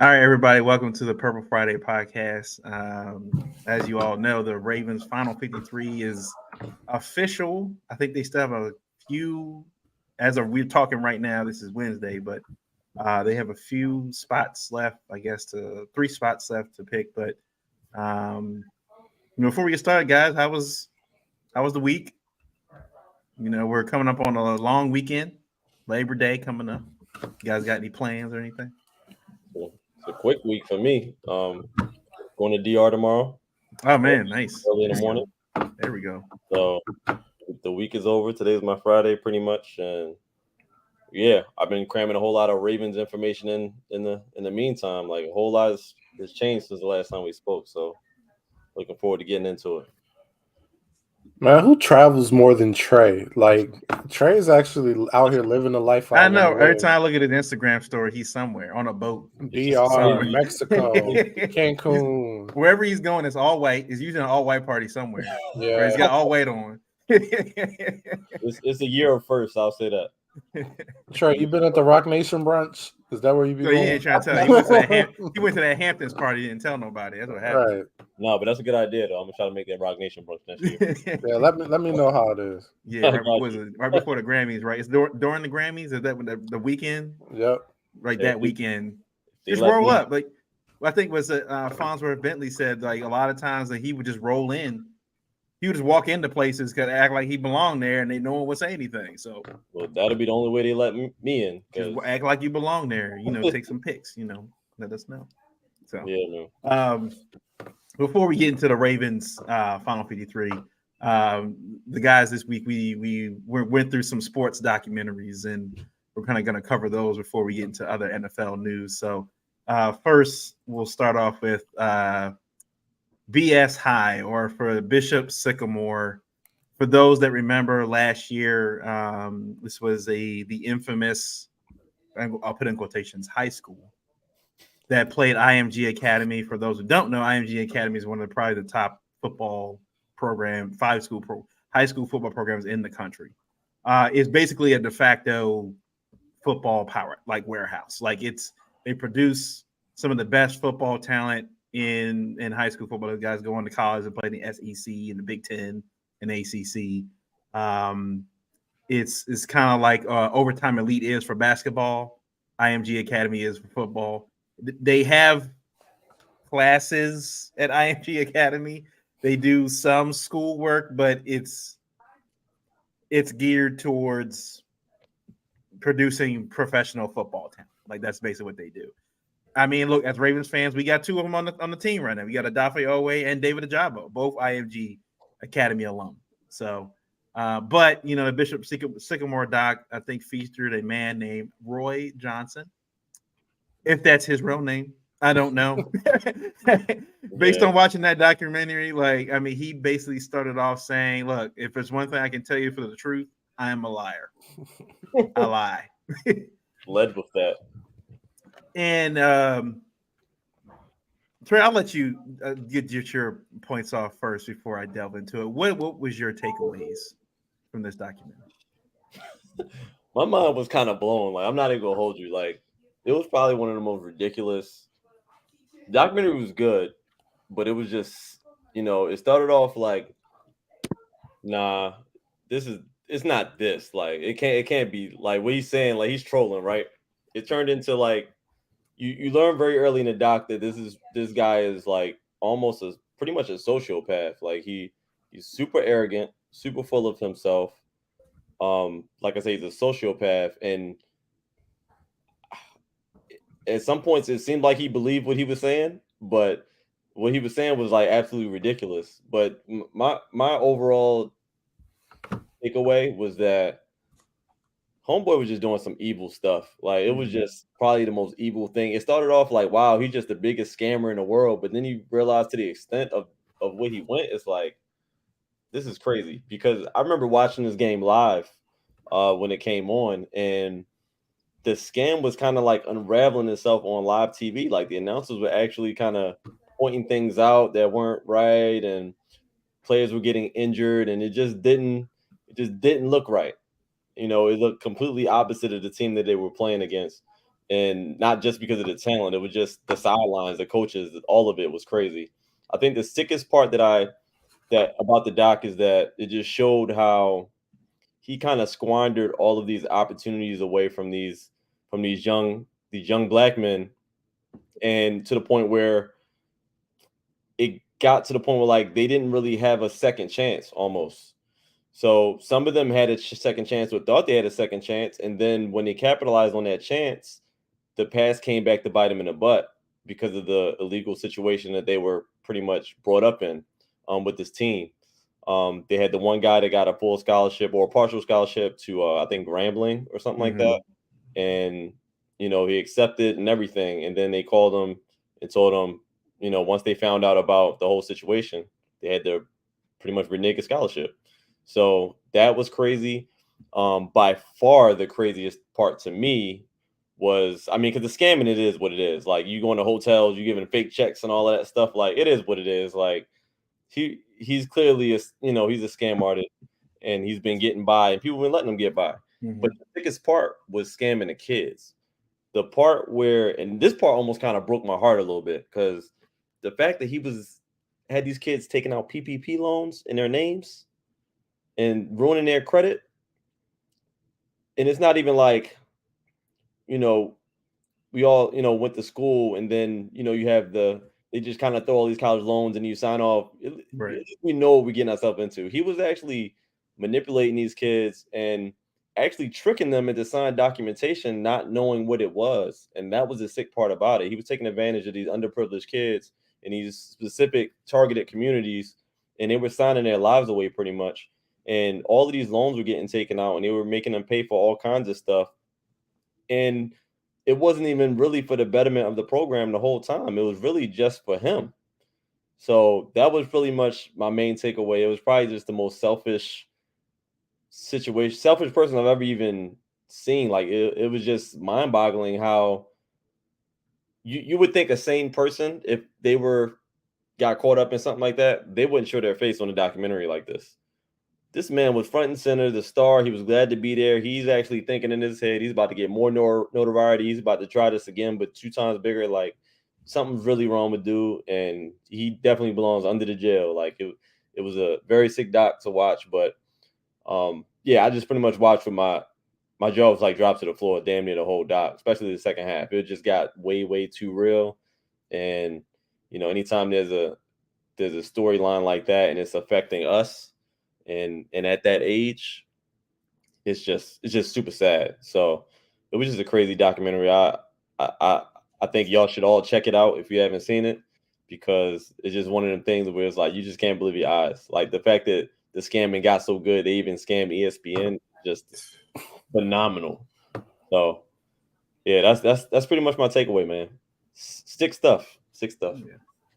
All right, everybody, welcome to the Purple Friday podcast. As you all know, the Ravens' Final 53 is official. I think they still have a few, as of we're talking right now, this is Wednesday, but they have a few spots left, I guess, to 3 spots left to pick. But before we get started, guys, how was the week? We're coming up on a long weekend, Labor Day coming up. You guys got any plans or anything? So it's a quick week for me. Going to DR tomorrow, Oh man, nice. early in the There we morning. go. There we go. So the week is over. Today's my Friday, pretty much, and yeah, I've been cramming a whole lot of Ravens information in the meantime. Like a whole lot has changed since the last time we spoke. So looking forward to getting into it. Man, who travels more than Trey? Like Trey is actually out here living the life I I want know. to Every live. time I look at his Instagram story, he's somewhere on a boat. It's just DR, Somewhere. Mexico, Cancun. Wherever he's going, it's all white. It's usually an all white party somewhere. Where he's Yeah. got all white on. it's a year of first. I'll say that. Trey, you been at the Rock Nation brunch? Is that where you be So he going? ain't trying to tell. He went to that Hamptons party. Didn't tell nobody. That's what happened. Right. No, but that's a good idea though. I'm gonna try to make that Rock Nation brunch next year. Yeah, let me know how it is. Yeah, right before the Grammys, right? It's during the Grammys. Is that when the weekend? Yep. Right, Yeah, that weekend. They Just let roll me- up. Like I think was Farnsworth Bentley said, like a lot of times that he would just roll in. He would just walk into places, could act like he belonged there, and they no one would say anything. So Well, that'll be the only way they let me in. just 'Cause- act like you belong there. Take some pics. Let us know. So yeah, man. before we get into the Ravens Final 53, the guys this week we went through some sports documentaries, and we're kind of going to cover those before we get into other NFL news. So first, we'll start off with BS High, or for Bishop Sycamore. For those that remember last year, this was the infamous, I'll put in quotations, high school that played IMG Academy. For those who don't know, IMG Academy is one of probably the top football program, high school football programs in the country. It's basically a de facto football power, like warehouse. Like they produce some of the best football talent in high school football. Those guys go on to college and play in the SEC and the Big Ten and ACC. It's kind of like Overtime Elite is for basketball. IMG Academy is for football. They have classes at IMG Academy. They do some schoolwork, but it's geared towards producing professional football talent. Like that's basically what they do. I mean, look, as Ravens fans, we got two of them on the team right now. We got Adafe Owe and David Ajabo, both IMG Academy alum. So, but the Bishop Sycamore doc, I think, featured a man named Roy Johnson. If that's his real name, I don't know. Based on watching that documentary, he basically started off saying, "Look, if there's one thing I can tell you for the truth, I am a liar. I lie." Led with that. And Trey, I'll let you get your points off first before I delve into it. What was your takeaways from this documentary? My mind was kind of blown. Like I'm not even gonna hold you. Like it was probably one of the most ridiculous. Documentary was good, but it was just it started off like, nah, it's not this. Like it can't be like what he's saying. Like he's trolling, right? It turned into like you learn very early in the doc that this guy is like almost pretty much a sociopath. Like he's super arrogant, super full of himself. Like I say, he's a sociopath, and at some points it seemed like he believed what he was saying, but what he was saying was like absolutely ridiculous. But my overall takeaway was that Homeboy was just doing some evil stuff. Like it was just probably the most evil thing. It started off like, wow, he's just the biggest scammer in the world, but then you realize to the extent of what he went, it's like this is crazy. Because I remember watching this game live when it came on, and the scam was kind of like unraveling itself on live TV. Like the announcers were actually kind of pointing things out that weren't right, and players were getting injured, and it just didn't look right. It looked completely opposite of the team that they were playing against. and not just because of the talent. It was just the sidelines, the coaches, all of it was crazy. I think the sickest part that about the doc is that it just showed how he kind of squandered all of these opportunities away from these young black men, and to the point where it got to the point where like they didn't really have a second chance almost. So some of them had a second chance or thought they had a second chance, and then when they capitalized on that chance, the past came back to bite them in the butt because of the illegal situation that they were pretty much brought up in with this team. They had the one guy that got a full scholarship or a partial scholarship to I think Grambling or something like that, and he accepted and everything, and then they called him and told him, once they found out about the whole situation, they had to pretty much renege a scholarship. So that was crazy. By far the craziest part to me was, I mean, because the scamming, it is what it is. Like, you going to hotels, you giving fake checks and all of that stuff. Like, it is what it is. Like, he's clearly he's a scam artist, and he's been getting by, and people been letting him get by. But the biggest part was scamming the kids. The part where, and this part almost kind of broke my heart a little bit, because the fact that he had these kids taking out PPP loans in their names and ruining their credit. And it's not even like, we all, went to school, and then, you have they just kind of throw all these college loans and you sign off. Right. We know what we're getting ourselves into. He was actually manipulating these kids and actually tricking them into signed documentation, not knowing what it was. And that was the sick part about it. He was taking advantage of these underprivileged kids in these specific targeted communities, and they were signing their lives away pretty much. And all of these loans were getting taken out, and they were making them pay for all kinds of stuff. And it wasn't even really for the betterment of the program the whole time. It was really just for him. So that was pretty much my main takeaway. It was probably just the most selfish person I've ever even seen. Like, it was just mind-boggling how you would think a sane person, if they got caught up in something like that, they wouldn't show their face on a documentary like this. This man was front and center, the star. He was glad to be there. He's actually thinking in his head, he's about to get more notoriety. He's about to try this again, but 2 times bigger. Like, something's really wrong with dude, and he definitely belongs under the jail. Like, it was a very sick doc to watch, but yeah, I just pretty much watched with my jaw was like dropped to the floor damn near the whole doc, especially the second half. It just got way, way too real. And anytime there's a storyline like that and it's affecting us, and at that age, it's just super sad. So it was just a crazy documentary. I think y'all should all check it out if you haven't seen it, because it's just one of them things where it's like you just can't believe your eyes. Like, the fact that the scamming got so good they even scammed ESPN, just phenomenal. So yeah, that's pretty much my takeaway, man. Sick stuff.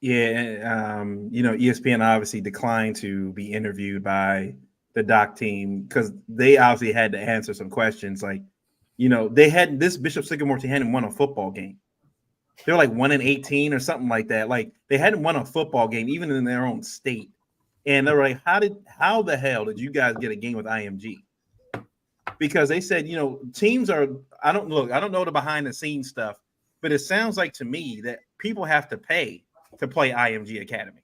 Yeah, ESPN obviously declined to be interviewed by the doc team because they obviously had to answer some questions. Like, they hadn't, this Bishop Sycamore team hadn't won a football game. They're like 1-18 or something like that. Like, they hadn't won a football game even in their own state. And they were like, how the hell did you guys get a game with IMG? Because they said, teams are, I don't know the behind the scenes stuff, but it sounds like to me that people have to pay to play IMG Academy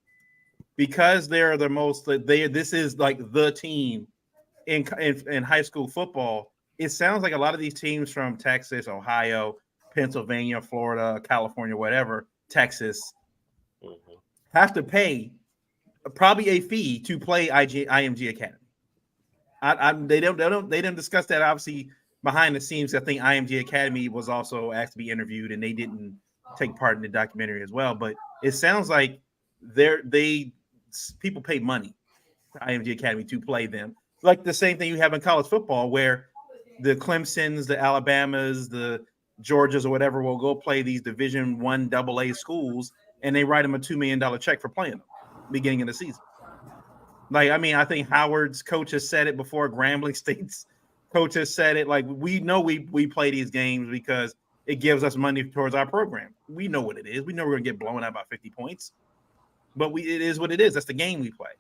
because they're the most, this is like the team in high school football. It sounds like a lot of these teams from Texas, Ohio, Pennsylvania, Florida, California, whatever, Texas, have to pay probably a fee to play IMG Academy. They didn't discuss that obviously behind the scenes. I think IMG Academy was also asked to be interviewed, and they didn't take part in the documentary as well. But it sounds like people pay money to IMG Academy to play them, like the same thing you have in college football, where the Clemsons, the Alabamas, the Georgias, or whatever will go play these Division I AA schools, and they write them a $2 million check for playing them beginning of the season. Like, I mean, I think Howard's coach has said it before. Grambling State's coach has said it. Like, we know we play these games because it gives us money towards our program. We know what it is. We know we're going to get blown out by 50 points. But it is what it is. That's the game we play.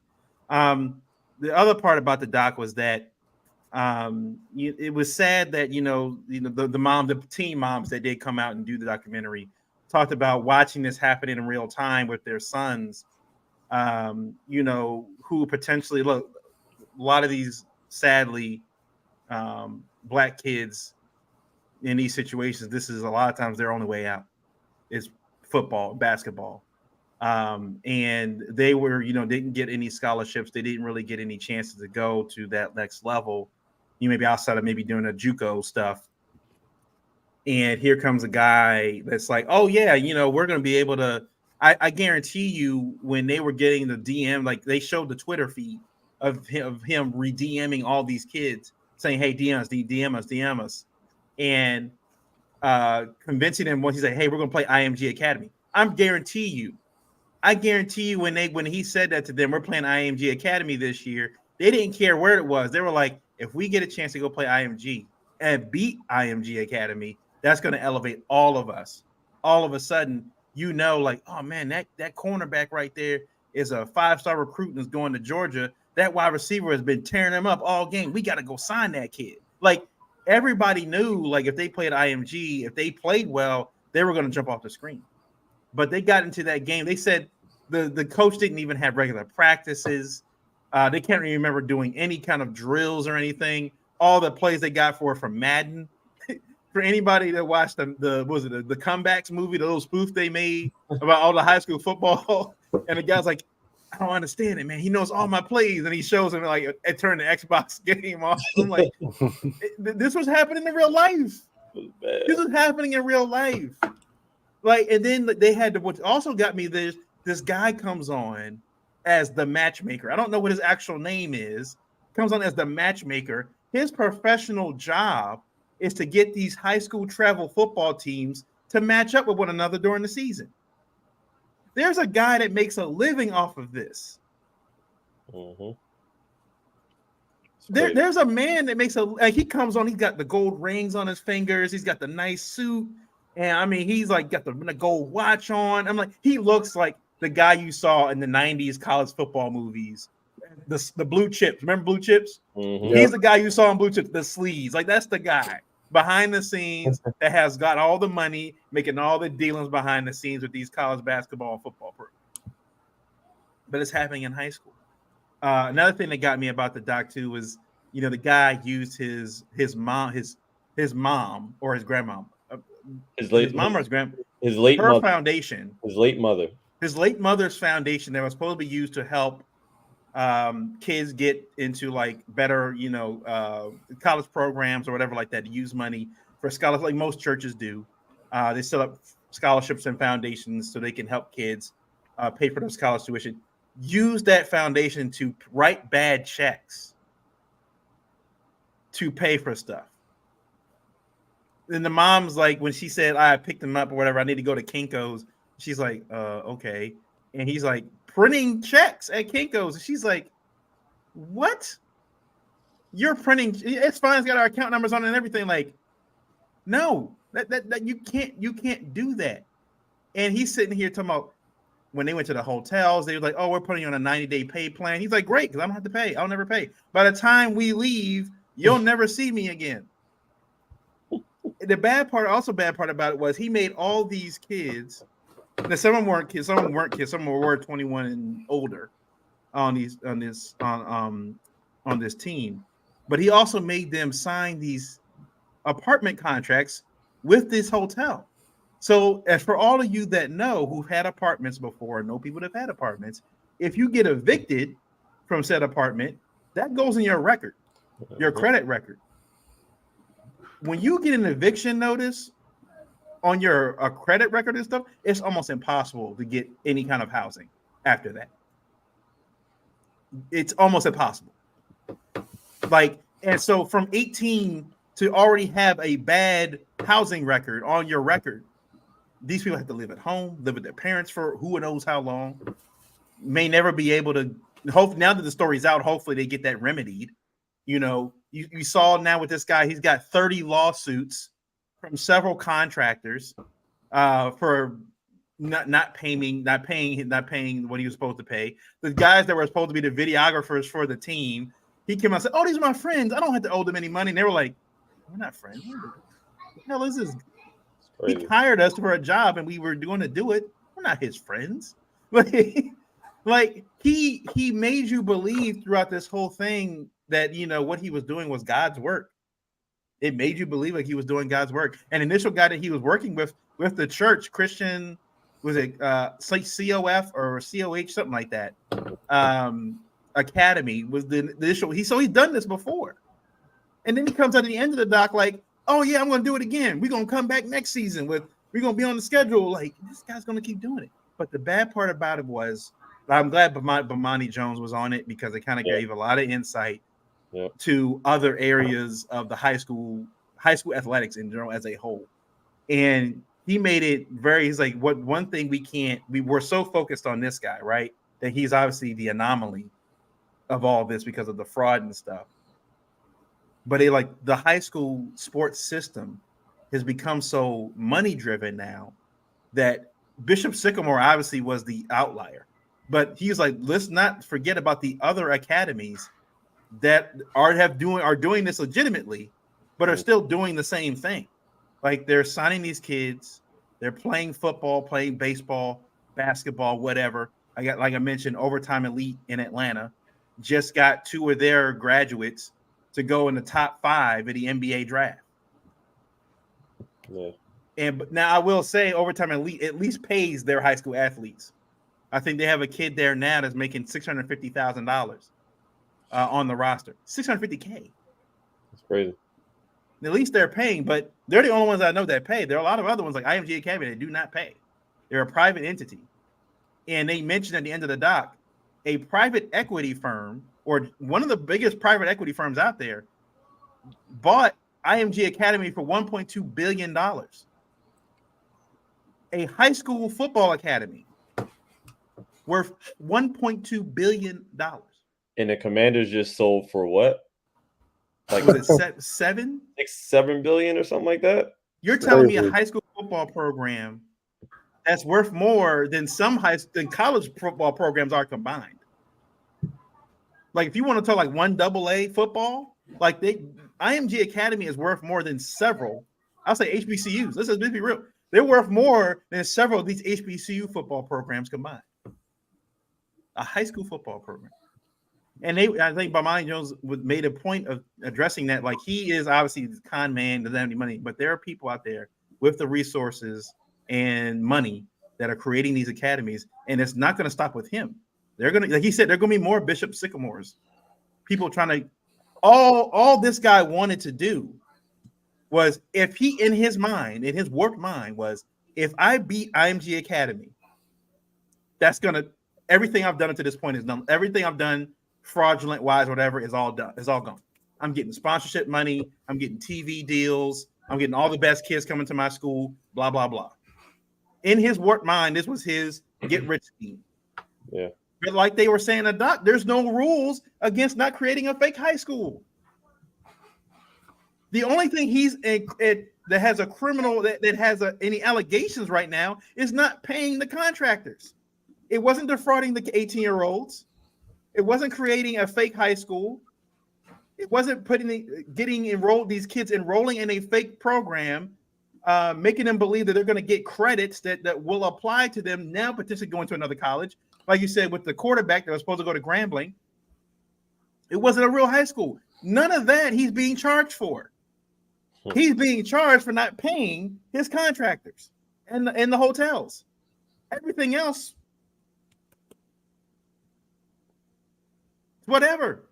The other part about the doc was that It was sad that the teen moms that did come out and do the documentary talked about watching this happen in real time with their sons. Who potentially look a lot of these sadly black kids in these situations. This is a lot of times their only way out is football, basketball. And they were, didn't get any scholarships. They didn't really get any chances to go to that next level. Maybe outside of maybe doing a JUCO stuff. And here comes a guy that's like, oh yeah, we're going to be able to. I guarantee you, when they were getting the DM, like they showed the Twitter feed of him re-DMing all these kids, saying, "Hey, DM us," and convincing them when he's like, "Hey, we're going to play IMG Academy." I guarantee you, when he said that to them, we're playing IMG Academy this year. They didn't care where it was. They were like, if we get a chance to go play IMG and beat IMG Academy, that's going to elevate all of us. All of a sudden, like, oh man, that cornerback right there is a 5-star recruit and is going to Georgia. That wide receiver has been tearing them up all game. We got to go sign that kid. Like, everybody knew, like, if they played IMG, if they played well, they were going to jump off the screen. But they got into that game. They said the coach didn't even have regular practices. They can't even remember doing any kind of drills or anything. All the plays they got from Madden. For anybody that watched the Comebacks movie, the little spoof they made about all the high school football, and the guy's like, I don't understand it, man. He knows all my plays, and he shows him like it turned the Xbox game off. I'm like, this was happening in real life. This was happening in real life. Like, and then they had to. What also got me, this guy comes on as the matchmaker. I don't know what his actual name is. Comes on as the matchmaker. His professional job is to get these high school travel football teams to match up with one another during the season. There's a guy that makes a living off of this. Mm-hmm. There's a man that makes he comes on, he's got the gold rings on his fingers, he's got the nice suit, and I mean, he's like got the gold watch on. I'm like, he looks like the guy you saw in the 90s college football movies. The blue chips. Remember blue chips? Mm-hmm. He's the guy you saw in blue chips, the sleeves. Like, that's the guy behind the scenes that has got all the money, making all the dealings behind the scenes with these college basketball and football programs. But it's happening in high school. Another thing that got me about the doc too was, the guy used his mom or his grandmom, his late mother's foundation, his late mother's foundation that was supposed to be used to help kids get into like better, college programs or whatever like that, to use money for scholarships like most churches do. They set up scholarships and foundations so they can help kids pay for their college tuition. Use that foundation to write bad checks to pay for stuff. And the mom's like, when she said, I picked him up or whatever, I need to go to Kinko's. She's like, okay. And he's like, printing checks at Kinko's. And she's like, what? You're printing? It's fine. It's got our account numbers on it and everything. Like, no, that you can't do that. And he's sitting here talking about when they went to the hotels, they were like, oh, we're putting you on a 90-day pay plan. He's like, great, because I don't have to pay. I'll never pay. By the time we leave, you'll never see me again. The bad part about it was he made all these kids. Now, some of them weren't kids. Some of them weren't kids. Some of them were 21 and older on this team. But he also made them sign these apartment contracts with this hotel. So, as for all of you that know who've had apartments before, know people that have had apartments, if you get evicted from said apartment, that goes in your record, your credit record. When you get an eviction notice on your credit record and stuff, it's almost impossible to get any kind of housing after that. It's almost impossible. Like, and so from 18 to already have a bad housing record on your record, these people have to live at home, live with their parents for who knows how long, may never be able to. Hope now that the story's out, hopefully they get that remedied. You saw now with this guy, he's got 30 lawsuits from several contractors for not paying what he was supposed to pay. The guys that were supposed to be the videographers for the team He came out and said, "Oh, these are my friends. I don't have to owe them any money." And they were like, "We're not friends. What the hell is this?" He hired us for a job, and we were going to do it. We're not his friends. Like he made you believe throughout this whole thing that what he was doing was God's work. It made you believe like he was doing God's work. And initial guy that he was working with the church, Christian, was it COF or COH, something like that. Academy was the initial. He's done this before. And then he comes at the end of the doc like, "Oh yeah, I'm going to do it again. We're going to come back next season we're going to be on the schedule." Like, this guy's going to keep doing it. But the bad part about it was, I'm glad Bomani Jones was on it because it kind of gave a lot of insight to other areas of the high school athletics in general as a whole. And he made it he's like, one thing we're so focused on this guy, right? That he's obviously the anomaly of all this because of the fraud and stuff. But the high school sports system has become so money driven now that Bishop Sycamore obviously was the outlier. But he's like, let's not forget about the other academies that are doing this legitimately, but are still doing the same thing. Like, they're signing these kids, they're playing football, playing baseball, basketball, whatever. Like I mentioned, Overtime Elite in Atlanta just got 2 of their graduates to go in the top 5 of the NBA draft. Yeah. But now I will say, Overtime Elite at least pays their high school athletes. I think they have a kid there now that's making $650,000 on the roster. $650K. That's crazy. At least they're paying, but they're the only ones I know that pay. There are a lot of other ones like IMG Academy that do not pay. They're a private entity. And they mentioned at the end of the doc, a private equity firm, or one of the biggest private equity firms out there, bought IMG Academy for $1.2 billion. A high school football academy worth $1.2 billion. And the Commanders just sold for what? Like, was it 7 billion or something like that? You're telling me a high school football program that's worth more than than college football programs are combined? Like, if you want to talk like 1AA football, like IMG Academy is worth more than several. I'll say HBCUs. Let's be real. They're worth more than several of these HBCU football programs combined. A high school football program. And I think Bomani Jones made a point of addressing that. Like, he is obviously the con man, doesn't have any money, but there are people out there with the resources and money that are creating these academies, and it's not going to stop with him. They're going to, like he said, there are going to be more Bishop Sycamores. People trying to, all this guy wanted to do was, if he, in his warped mind was, if I beat IMG Academy, that's going to, everything I've done up to this point is done. Everything I've done fraudulent wise, whatever, is all done. It's all gone. I'm getting sponsorship money. I'm getting TV deals. I'm getting all the best kids coming to my school, blah, blah, blah. In his warped mind, this was his get rich scheme. Yeah. But like they were saying, there's no rules against not creating a fake high school. The only thing that has a criminal that has any allegations right now is not paying the contractors. It wasn't defrauding the 18-year-olds. It wasn't creating a fake high school. It wasn't these kids enrolling in a fake program, making them believe that they're going to get credits that will apply to them now, potentially going to another college. Like you said, with the quarterback that was supposed to go to Grambling, it wasn't a real high school. None of that he's being charged for. He's being charged for not paying his contractors and the hotels. Everything else, whatever.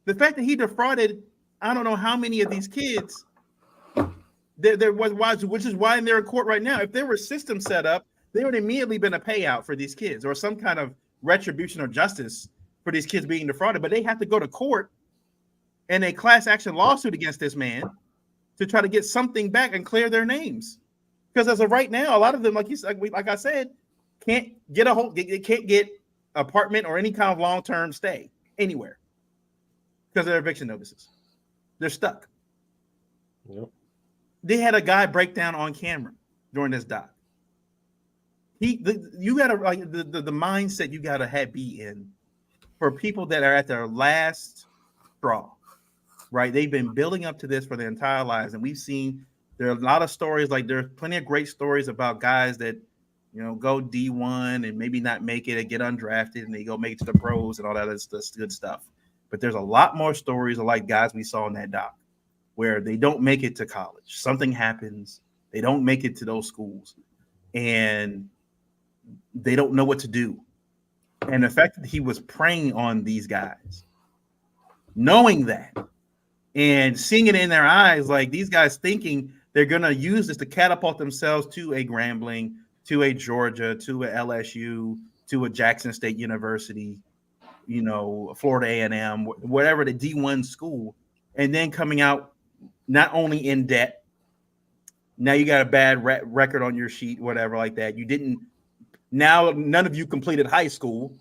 The fact that he defrauded, I don't know how many of these kids, which is why they're in court right now. If there were systems set up, there would immediately been a payout for these kids or some kind of retribution or justice for these kids being defrauded. But they have to go to court and a class action lawsuit against this man to try to get something back and clear their names. Because as of right now, a lot of them, like I said, can't get apartment or any kind of long-term stay anywhere because of their eviction notices. They're stuck. Yep. They had a guy break down on camera during this doc. You gotta the mindset you gotta be in for people that are at their last straw, right? They've been building up to this for their entire lives, and we've seen there are a lot of stories. Like there's plenty of great stories about guys that go D1 and maybe not make it and get undrafted, and they go make it to the pros and all that good stuff. But there's a lot more stories of like guys we saw in that doc where they don't make it to college. Something happens. They don't make it to those schools, and they don't know what to do. And the fact that he was preying on these guys, knowing that and seeing it in their eyes, like these guys thinking they're going to use this to catapult themselves to a Grambling, to a Georgia, to a LSU, to a Jackson State University, Florida A&M, whatever the D1 school, and then coming out not only in debt, now you got a bad record on your sheet, whatever like that. You didn't. Now none of you completed high school,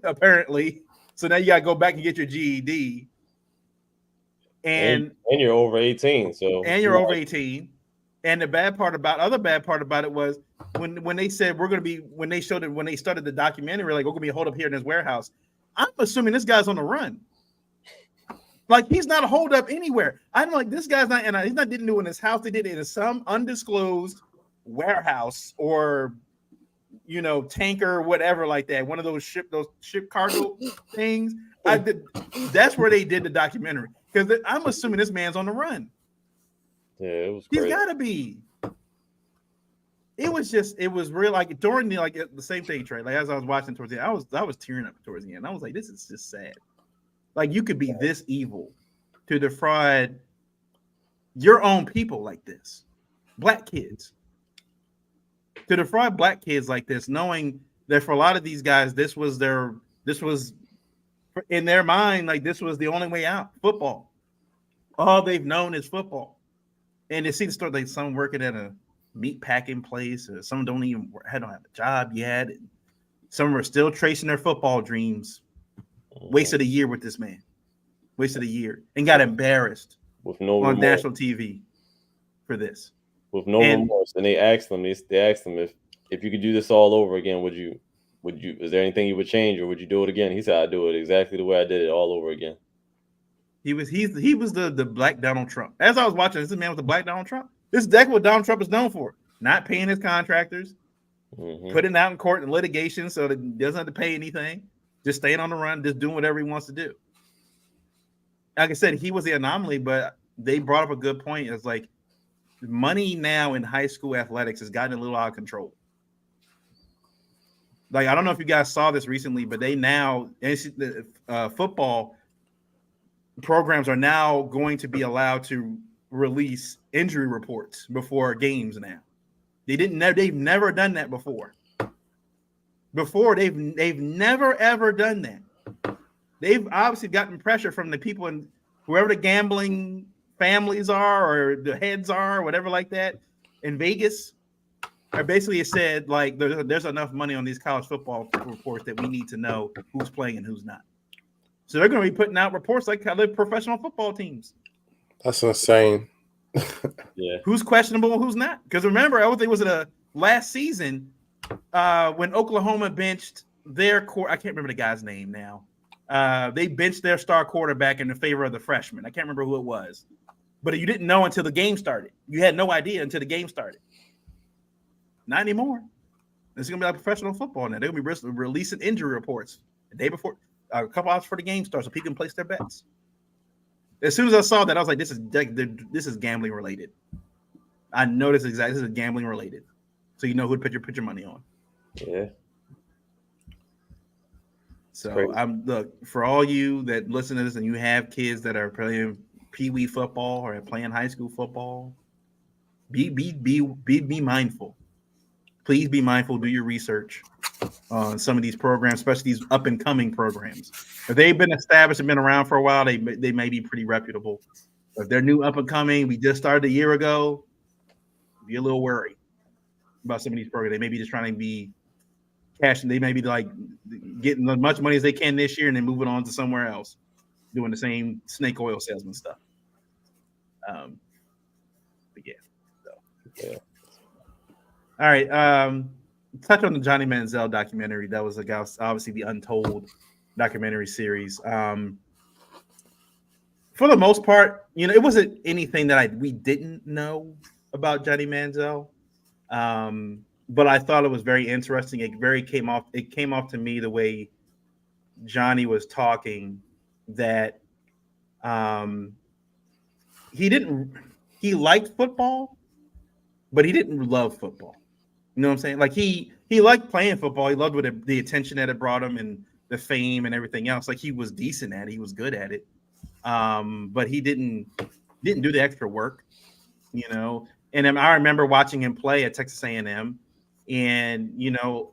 apparently. So now you got to go back and get your GED. And you're over 18. And you're over 18. And the other bad part about it was when they said when they started the documentary, like we're gonna be holed up here in this warehouse. I'm assuming this guy's on the run. Like he's not holed up anywhere. I'm like, this guy's not, and he's not didn't do it in his house. They did it in some undisclosed warehouse or tanker, whatever like that. One of those ship cargo things. That's where they did the documentary because I'm assuming this man's on the run. Yeah, it was crazy. He's got to be. It was real. Like during the same thing, Trey. Like as I was watching towards the end, I was tearing up towards the end. I was like, this is just sad. Like you could be this evil to defraud your own people like this, black kids. To defraud black kids like this, knowing that for a lot of these guys, this was in their mind, like this was the only way out. Football. All they've known is football. And it seems to start like some working at a meat packing place, or some don't have a job yet. And some are still tracing their football dreams. Wasted a year with this man. Wasted a year and got embarrassed with no on remorse. national TV for this. With no remorse. And they asked him if you could do this all over again, would you is there anything you would change or would you do it again? He said, I'd do it exactly the way I did it all over again. He was the black Donald Trump. As I was watching, this man was the black Donald Trump. This is exactly what Donald Trump is known for. Not paying his contractors, putting it out in court and litigation so that he doesn't have to pay anything, just staying on the run, just doing whatever he wants to do. Like I said, he was the anomaly, but they brought up a good point. It's like money now in high school athletics has gotten a little out of control. Like, I don't know if you guys saw this recently, but they now, football programs are now going to be allowed to release injury reports before games now. They've never done that before. They've never, ever done that. They've obviously gotten pressure from the people and whoever the gambling families are or the heads are, whatever like that in Vegas. I basically said, like, there's enough money on these college football reports that we need to know who's playing and who's not. So they're going to be putting out reports like how they're professional football teams. That's insane. Yeah. Who's questionable and who's not? Because remember, I think it was last season when Oklahoma benched their I can't remember the guy's name now. They benched their star quarterback in the favor of the freshman. I can't remember who it was. But you didn't know until the game started. You had no idea until the game started. Not anymore. It's going to be like professional football now. They're going to be releasing injury reports the day before, a couple hours before the game starts, so people can place their bets. As soon as I saw that, I was like, this is gambling related. I know this is gambling related. So you know who to put your money on. Yeah. So look, for all you that listen to this and you have kids that are playing pee-wee football or playing high school football, be mindful. Please be mindful. Do your research on some of these programs, especially these up-and-coming programs. If they've been established and been around for a while, they may be pretty reputable. If they're new up-and-coming, we just started a year ago, be a little worried about some of these programs. They may be just trying to be cashing. They may be like getting as much money as they can this year and then moving on to somewhere else, doing the same snake oil salesman stuff. But yeah. So. Yeah. All right. Touch on the Johnny Manziel documentary. That was obviously the Untold documentary series. for the most part, it wasn't anything that we didn't know about Johnny Manziel. But I thought it was very interesting. It came off to me the way Johnny was talking that he liked football, but he didn't love football. You know what I'm saying? Like he liked playing football. He loved the attention that it brought him and the fame and everything else. Like he was decent at it. He was good at it. But he didn't do the extra work, And I remember watching him play at Texas A&M, and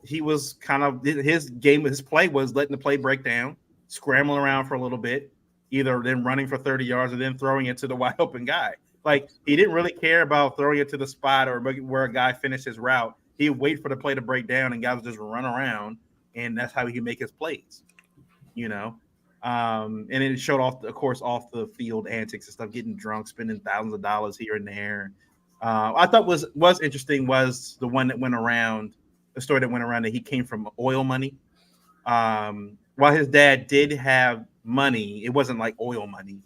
he was kind of his play was letting the play break down, scrambling around for a little bit, either then running for 30 yards or then throwing it to the wide open guy. Like he didn't really care about throwing it to the spot or where a guy finished his route. He'd wait for the play to break down, and guys would just run around, and that's how he could make his plays, And it showed off the field antics and stuff, getting drunk, spending thousands of dollars here and there. I thought was interesting was the one that went around, the story that went around that he came from oil money. While his dad did have money, it wasn't like oil money.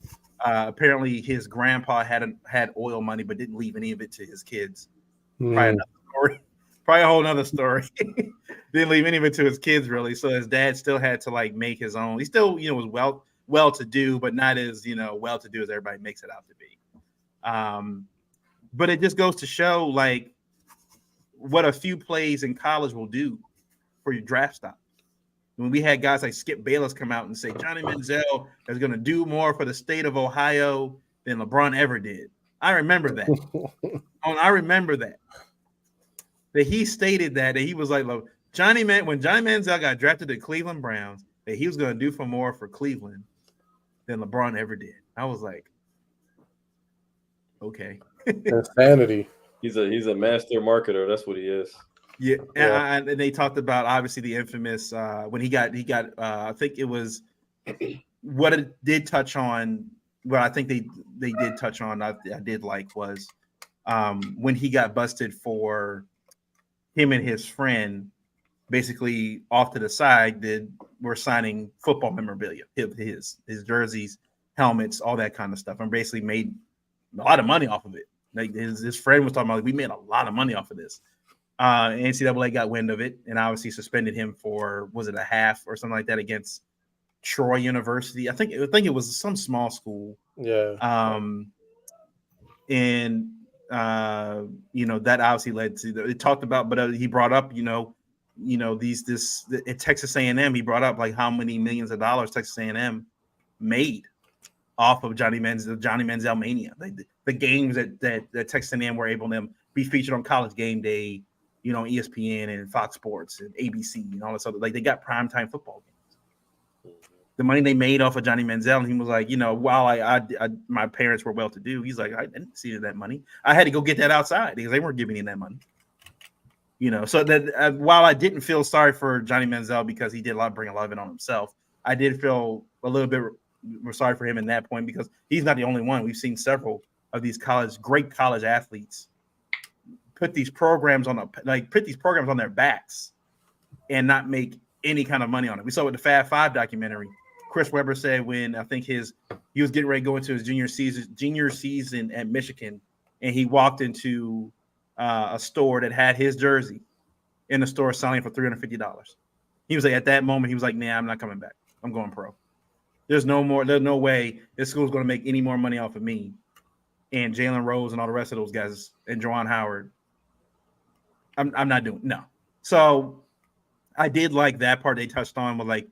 Apparently, his grandpa had oil money, but didn't leave any of it to his kids. Probably a whole nother story. Didn't leave any of it to his kids, really. So his dad still had to make his own. He still, was well to do, but not as well to do as everybody makes it out to be. But it just goes to show what a few plays in college will do for your draft stock. When we had guys like Skip Bayless come out and say Johnny Manziel is going to do more for the state of Ohio than LeBron ever did. I remember that. I remember that he stated that he was like, when Johnny Manziel got drafted to Cleveland Browns, that he was going to do more for Cleveland than LeBron ever did. I was like, okay. Insanity. He's a master marketer. That's what he is. Yeah. And they talked about obviously the infamous when he got I think it was what it did touch on. What I think they did touch on. I did like was when he got busted for him and his friend basically off to the side were signing football memorabilia, his jerseys, helmets, all that kind of stuff, and basically made a lot of money off of it. Like his friend was talking about, we made a lot of money off of this. NCAA got wind of it and obviously suspended him for, was it a half or something like that against Troy University? I think it was some small school. Yeah. That obviously led to it talked about, but he brought up, at Texas A&M, he brought up how many millions of dollars Texas A&M made off of Johnny Manziel mania. The games that Texas A&M were able to be featured on College Game Day, ESPN and Fox Sports and ABC and all this other, they got primetime football games. The money they made off of Johnny Manziel, and he was like, while my parents were well to do, he's like, I didn't see that money. I had to go get that outside because they weren't giving me that money. So that while I didn't feel sorry for Johnny Manziel because he did bring a lot of it on himself, I did feel a little bit sorry for him in that point because he's not the only one. We've seen several of these great college athletes put these programs on their backs and not make any kind of money on it. We saw with the Fab Five documentary. Chris Webber said when I think he was getting ready to go into his junior season at Michigan, and he walked into a store that had his jersey in the store selling for $350. He was like, at that moment, he was like, nah, I'm not coming back. I'm going pro. There's no way this school's going to make any more money off of me and Jalen Rose and all the rest of those guys and Juwan Howard. I'm not doing no. So I did like that part they touched on with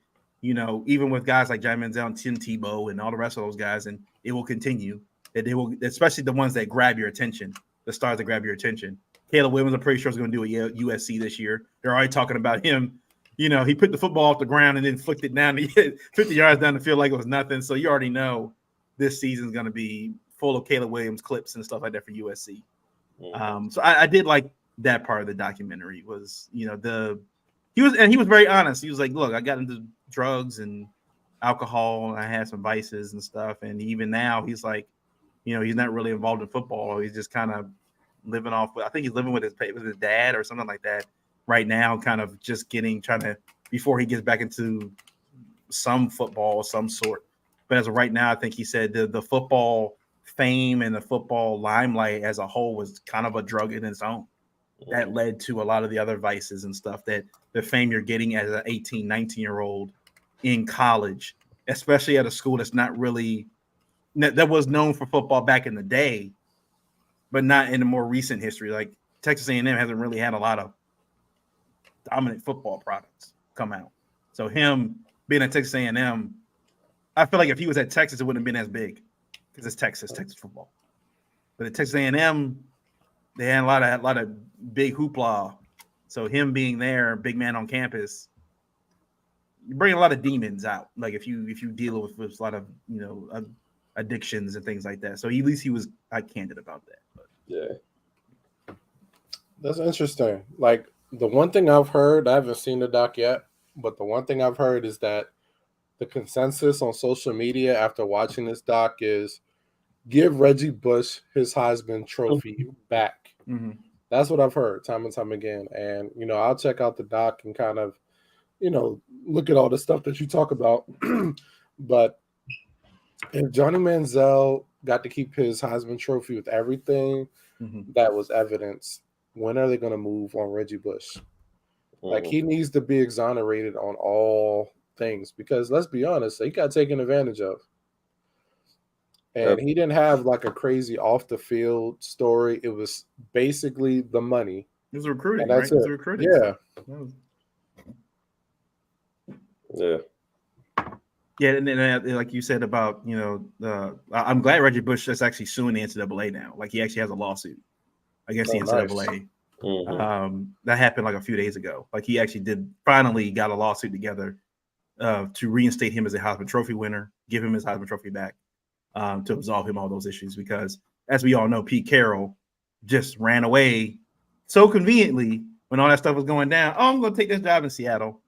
even with guys like Johnny Manziel and Tim Tebow and all the rest of those guys, and it will continue. That they will, especially the ones that grab your attention, the stars that grab your attention. Caleb Williams, I'm pretty sure is going to do it at USC this year. They're already talking about him. He put the football off the ground and then flicked it down 50 yards down the field like it was nothing. So you already know this season's going to be full of Caleb Williams clips and stuff like that for USC. Mm-hmm. So I did like that part of the documentary was, he was very honest. He was like, look, I got into drugs and alcohol and I had some vices and stuff. And even now he's like, he's not really involved in football. He's just kind of living off. I think he's living with his dad or something like that right now, kind of just before he gets back into some football of some sort. But as of right now, I think he said the football fame and the football limelight as a whole was kind of a drug in its own. That led to a lot of the other vices and stuff that the fame you're getting as an 18, 19-year-old in college, especially at a school that's not really that was known for football back in the day, but not in the more recent history. Like Texas A&M hasn't really had a lot of dominant football products come out. So him being at Texas A&M, I feel like if he was at Texas, it wouldn't have been as big because it's Texas football. But at Texas A&M, they had a lot of big hoopla. So him being there, big man on campus, you bring a lot of demons out. Like if you deal with a lot of addictions and things like that. So at least he was candid about that. But. Yeah, that's interesting. Like the one thing I've heard, I haven't seen the doc yet, but the one thing I've heard is that the consensus on social media after watching this doc is give Reggie Bush his Heisman Trophy back. Mm-hmm. That's what I've heard time and time again. And, I'll check out the doc and kind of, look at all the stuff that you talk about. But if Johnny Manziel got to keep his Heisman Trophy with everything that was evidence, when are they going to move on Reggie Bush? Like, he needs to be exonerated on all things because, let's be honest, he got taken advantage of. And he didn't have like a crazy off the field story. It was basically the money. It was recruiting, right? It was recruiting. Yeah. Yeah. Yeah, and then like you said about, I'm glad Reggie Bush is actually suing the NCAA now. Like he actually has a lawsuit against the NCAA. Nice. That happened like a few days ago. Like he actually finally got a lawsuit together to reinstate him as a Heisman Trophy winner, give him his Heisman Trophy back. To absolve him all those issues because, as we all know, Pete Carroll just ran away so conveniently when all that stuff was going down. Oh, I'm going to take this job in Seattle.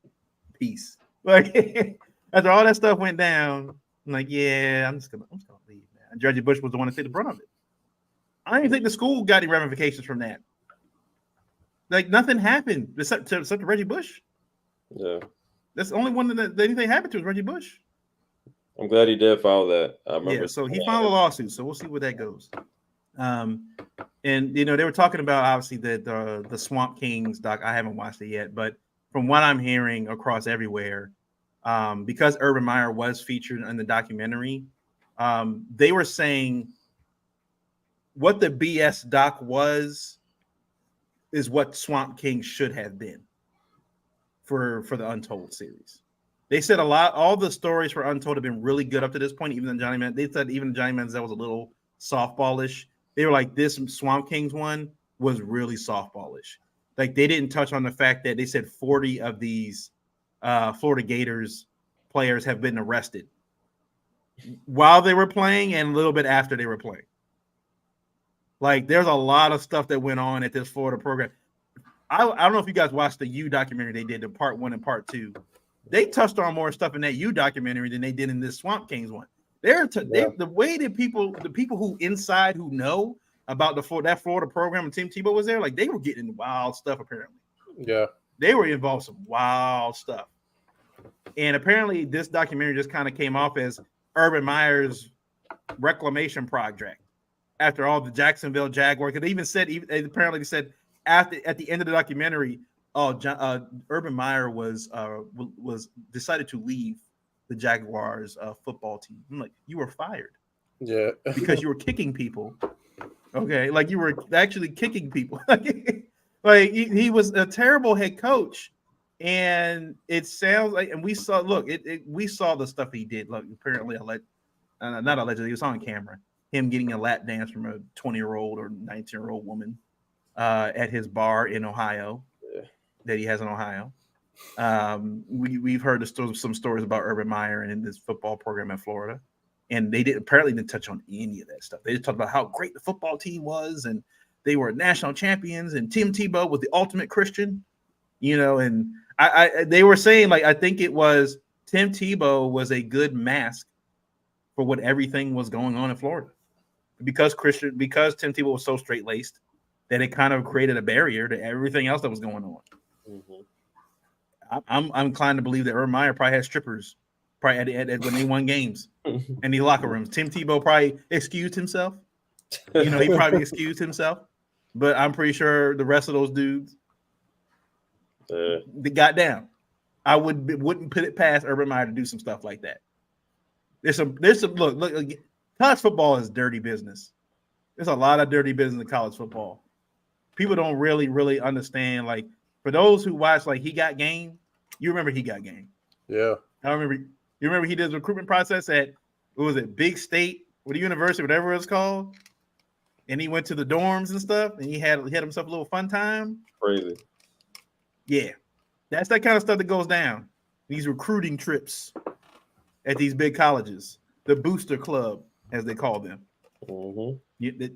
Peace. Like after all that stuff went down, I'm like, yeah, I'm just gonna leave, man. And Reggie Bush was the one to take the brunt of it. I don't even think the school got any ramifications from that. Like nothing happened except to Reggie Bush. Yeah, that's the only one that anything happened to was Reggie Bush. I'm glad he did file that. I remember. Yeah, so he filed a lawsuit. So we'll see where that goes. And they were talking about obviously the Swamp Kings doc. I haven't watched it yet, but from what I'm hearing across everywhere, because Urban Meyer was featured in the documentary, they were saying what the BS doc is what Swamp King should have been for the Untold series. They said all the stories for Untold have been really good up to this point. They said even Johnny Manziel was a little softballish. They were like, this Swamp Kings one was really softballish. Like they didn't touch on the fact that they said 40 of these Florida Gators players have been arrested while they were playing and a little bit after they were playing. Like there's a lot of stuff that went on at this Florida program. I don't know if you guys watched the U documentary they did, the part 1 and part 2. They touched on more stuff in that U documentary than they did in this Swamp Kings one. The way that the people who know about that Florida program and Tim Tebow was there, like they were getting wild stuff apparently. Yeah, they were involved in some wild stuff, and apparently this documentary just kind of came off as Urban Meyer's reclamation project after all the Jacksonville Jaguars. Because they said at the end of the documentary. Urban Meyer was decided to leave the Jaguars football team. I'm like, you were fired. Yeah. Because you were kicking people. Okay. Like you were actually kicking people. Like he was a terrible head coach. And it sounds like, and we saw the stuff he did. Look, apparently not allegedly, it was on camera. Him getting a lap dance from a 20-year-old or 19-year-old woman at his bar in Ohio. That he has in Ohio. We've heard some stories about Urban Meyer and this football program in Florida, and they apparently didn't touch on any of that stuff. They just talked about how great the football team was, and they were national champions, and Tim Tebow was the ultimate Christian, And they were saying like I think it was Tim Tebow was a good mask for what everything was going on in Florida, because Tim Tebow was so straight laced that it kind of created a barrier to everything else that was going on. I'm inclined to believe that Urban Meyer probably had strippers Probably when they won games in the locker rooms. Tim Tebow probably excused himself. He probably excused himself. But I'm pretty sure the rest of those dudes, they got down. I wouldn't put it past Urban Meyer to do some stuff like that. There's some look. College football is dirty business. There's a lot of dirty business in college football. People don't really understand. Like for those who watch, like He Got Game, you remember He Got Game. Yeah, I remember. You remember he did the recruitment process at Big State or the university, whatever it's called, and he went to the dorms and stuff, and he had himself a little fun time. Crazy. Yeah, that's that kind of stuff that goes down. These recruiting trips at these big colleges, the booster club, as they call them. Mm-hmm.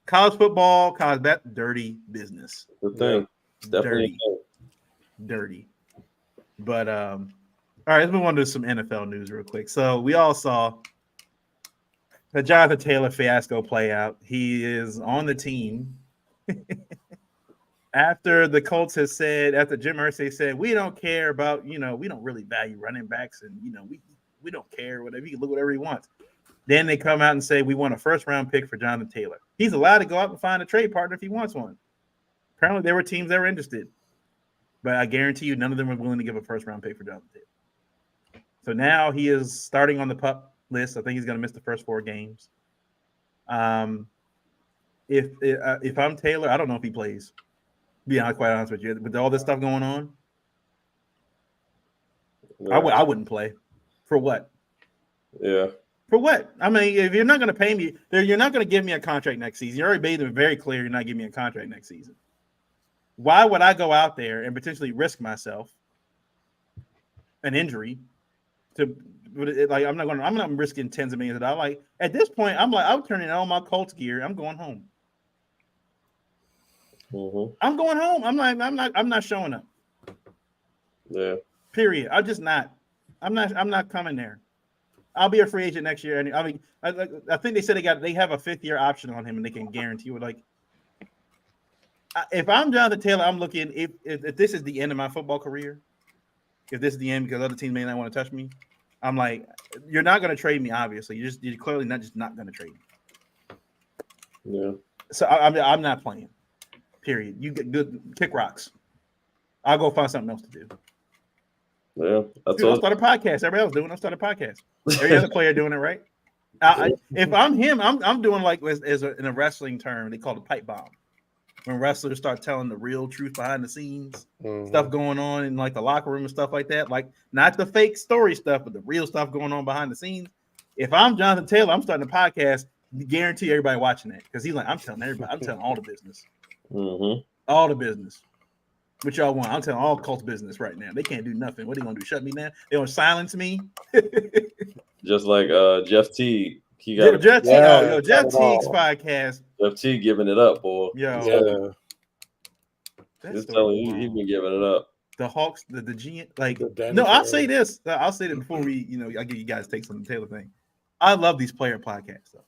College football, dirty business. The thing. It's definitely dirty. But all right, let's move on to some NFL news real quick. So we all saw the Jonathan Taylor fiasco play out. He is on the team. After the Colts has said, after Jim Irsay said, we don't care about, we don't really value running backs, and we don't care, whatever, he can look whatever he wants. Then they come out and say, we want a first-round pick for Jonathan Taylor. He's allowed to go out and find a trade partner if he wants one. Apparently there were teams that were interested. But I guarantee you none of them were willing to give a first-round pick for Jonathan Taylor. So now he is starting on the PUP list. I think he's going to miss the first 4 games. If I'm Taylor, I don't know if he plays. To be quite honest with you. With all this stuff going on, I wouldn't play. For what? Yeah. For what? I mean, if you're not going to pay me, you're not going to give me a contract next season. You already made it very clear you're not giving me a contract next season. Why would I go out there and potentially risk myself an injury to like I'm not risking tens of millions of dollars. Like at this point, I'm turning all my Colts gear. I'm going home. Mm-hmm. I'm going home. I'm not showing up. Yeah. Period. I'm not coming there. I'll be a free agent next year. And I mean, I think they said they have a 5th year option on him, and they can guarantee it. Like, if I'm Jonathan Taylor, I'm looking if this is the end of my football career, if this is the end because other teams may not want to touch me, I'm like, you're not going to trade me. Obviously, you're clearly not going to trade me. Yeah. So I'm not playing. Period. You get good kick rocks. I'll go find something else to do. Yeah, I'll start a podcast. Everybody else doing. I'll start a podcast. Every other player doing it, right? If I'm him, I'm doing like in a wrestling term they call it pipe bomb. When wrestlers start telling the real truth behind the scenes, stuff going on in like the locker room and stuff like that, like not the fake story stuff, but the real stuff going on behind the scenes. If I'm Jonathan Taylor, I'm starting a podcast. Guarantee everybody watching that because he's like, I'm telling everybody, I'm telling all the business, all the business. What y'all want? I'm telling all Colts business right now. They can't do nothing. What are they gonna do? Shut me down? They gonna silence me? Just like Jeff Teague. Jeff Teague's podcast. Jeff Teague giving it up, boy. Yo, just telling you, he's been giving it up. The Hawks, the G, like no. I'll say this. I'll say that before we, I give you guys takes on the Taylor thing. I love these player podcasts though.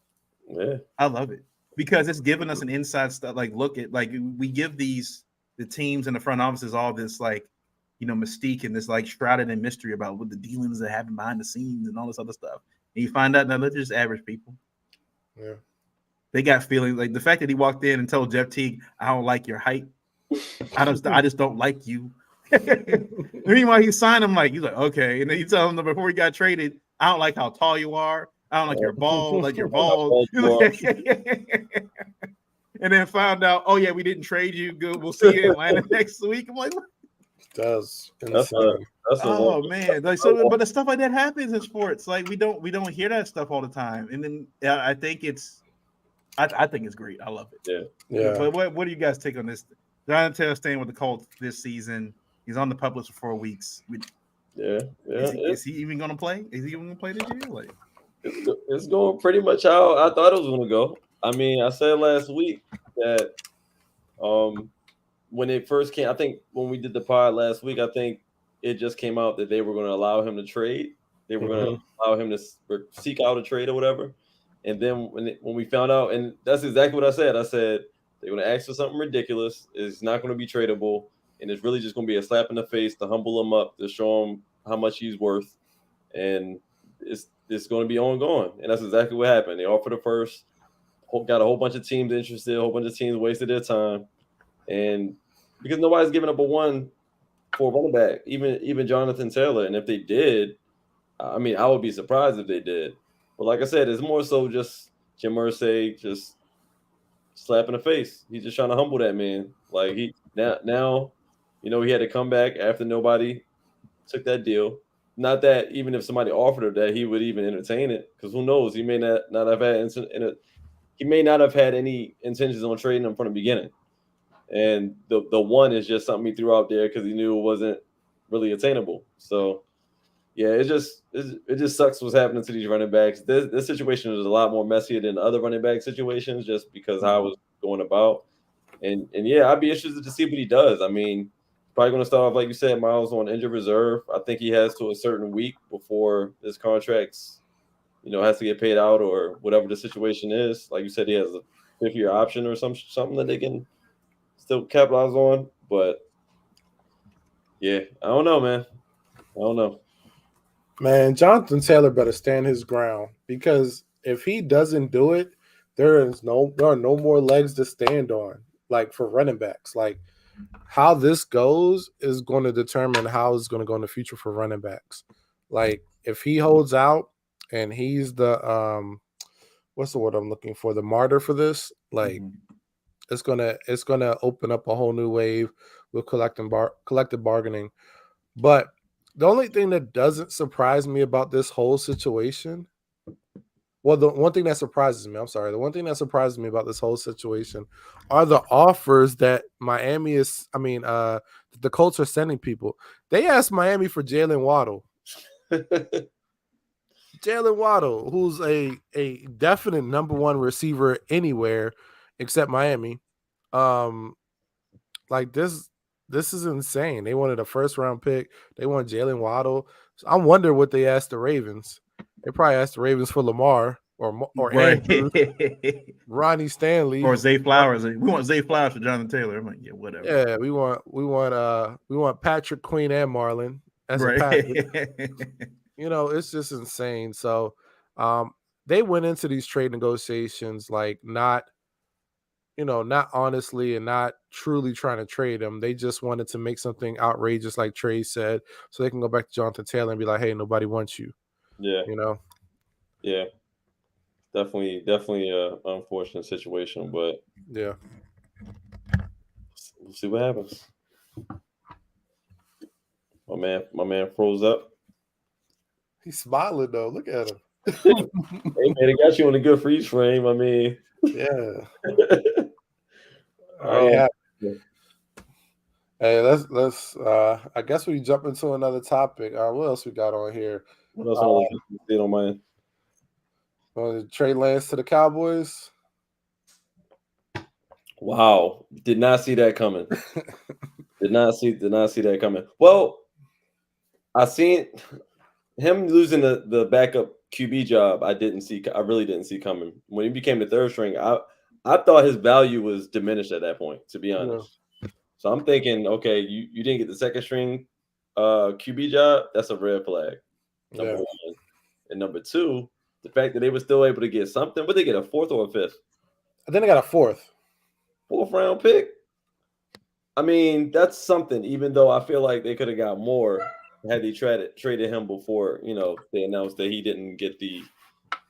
Yeah, I love it because it's giving us an inside stuff. Like look at we give the teams in the front offices all this mystique and this like shrouded in mystery about what the dealings that happen behind the scenes and all this other stuff. And you find out that they're just average people. Yeah. They got feelings like the fact that he walked in and told Jeff Teague, I don't like your height. I just don't like you. Meanwhile, he signed him he's like, okay. And then he told him before he got traded, I don't like how tall you are. I don't like your ball, like your ball. And then found out, oh yeah, we didn't trade you. Good, we'll see you in Atlanta next week. I'm like, what? That's oh man, but the stuff like that happens in sports. Like we don't hear that stuff all the time. And then I think it's great. I love it. Yeah. But what do you guys take on this? Jonathan Taylor staying with the Colts this season. He's on the PUP list for 4 weeks. Is he even going to play? Is he even going to play this year? Like, it's going pretty much how I thought it was going to go. I mean, I said last week that when it first came, I think when we did the pod last week, I think it just came out that they were going to allow him to trade. They were going to allow him to seek out a trade or whatever. And then when we found out, and that's exactly what I said. I said they're going to ask for something ridiculous. It's not going to be tradable, and it's really just going to be a slap in the face to humble him up, to show him how much he's worth. and it's going to be ongoing. And that's exactly what happened. They offered a first, got a whole bunch of teams interested, a whole bunch of teams wasted their time, and because nobody's giving up a one for a running back, even Jonathan Taylor. And if they did, I mean, I would be surprised if they did. But like I said, it's more so just Jim Irsay just slap in the face. He's just trying to humble that man. Like he now, he had to come back after nobody took that deal. Not that even if somebody offered him that, he would even entertain it. Because who knows? He may not have had he may not have had any intentions on trading him from the beginning. And the one is just something he threw out there because he knew it wasn't really attainable. So yeah, it just sucks what's happening to these running backs. This situation is a lot more messier than other running back situations, just because how it was going about. And yeah, I'd be interested to see what he does. I mean, probably going to start off like you said, Miles, on injured reserve. I think he has to a certain week before his contract's, has to get paid out or whatever the situation is. Like you said, he has a 5th-year option or something that they can still capitalize on. But yeah, I don't know, man. I don't know. Man, Jonathan Taylor better stand his ground, because if he doesn't do it, there are no more legs to stand on. Like for running backs, like how this goes is going to determine how it's going to go in the future for running backs. Like if he holds out and he's the what's the word I'm looking for, the martyr for this, like it's gonna open up a whole new wave with collective bargaining. But the only thing that doesn't surprise me about this whole situation, well, the one thing that surprises me about this whole situation are the offers that the Colts are sending people. They asked Miami for Jalen Waddle. Jalen Waddle, who's a definite number one receiver anywhere except Miami. Like this is insane. They wanted a 1st-round pick. They want Jalen Waddle. So I wonder what they asked the Ravens. They probably asked the Ravens for Lamar or right. Andrews, Ronnie Stanley, or Zay Flowers. We want Zay Flowers for Jonathan Taylor. I'm like, yeah, whatever. Yeah, we want Patrick, Queen, and Marlon as a package. It's just insane. So they went into these trade negotiations like not honestly and not truly trying to trade him. They just wanted to make something outrageous, like Trey said, so they can go back to Jonathan Taylor and be like, hey, nobody wants you. Yeah. Yeah. Definitely a unfortunate situation, but yeah. We'll see what happens. My man froze up. He's smiling though. Look at him. Hey man, they got you on a good freeze frame. I mean, yeah. Yeah. Hey, let's I guess we jump into another topic. What else we got on here? What else on my Trey Lance to the Cowboys. Wow, did not see that coming. did not see that coming. Well, I seen him losing the backup QB job. I really didn't see coming. When he became the 3rd string, I thought his value was diminished at that point, to be honest. Yeah. So I'm thinking, okay, you didn't get the 2nd string QB job. That's a red flag. Number one. And number 2, the fact that they were still able to get something. But they get a 4th or a 5th? I think they got a 4th. 4th round pick. I mean, that's something. Even though I feel like they could have got more had they traded him before, they announced that he didn't get the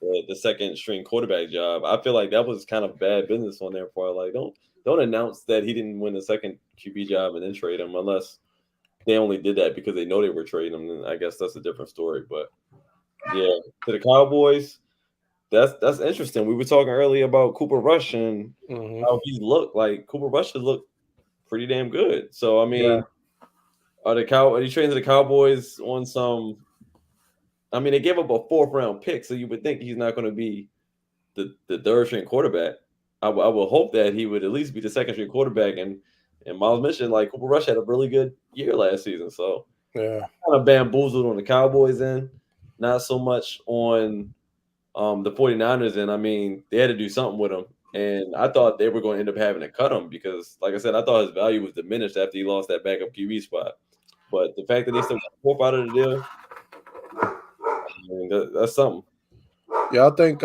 2nd string quarterback job. I feel like that was kind of bad business on their part. Like, don't announce that he didn't win the 2nd QB job and then trade him, unless they only did that because they know they were trading him. Then I guess that's a different story. But yeah, to the Cowboys, that's interesting. We were talking earlier about Cooper Rush and how he looked. Like Cooper Rush has looked pretty damn good. So I mean, are you trading to the Cowboys on some? I mean, they gave up a 4th round pick, so you would think he's not going to be the 3rd string quarterback. I will hope that he would at least be the 2nd string quarterback. And Miles mentioned like Cooper Rush had a really good year last season, so kind of bamboozled on the Cowboys end, not so much on the 49ers. And I mean, they had to do something with him. And I thought they were going to end up having to cut him because, like I said, I thought his value was diminished after he lost that backup QB spot. But the fact that they still got 4th out of the deal, I mean, that's something. Yeah, I think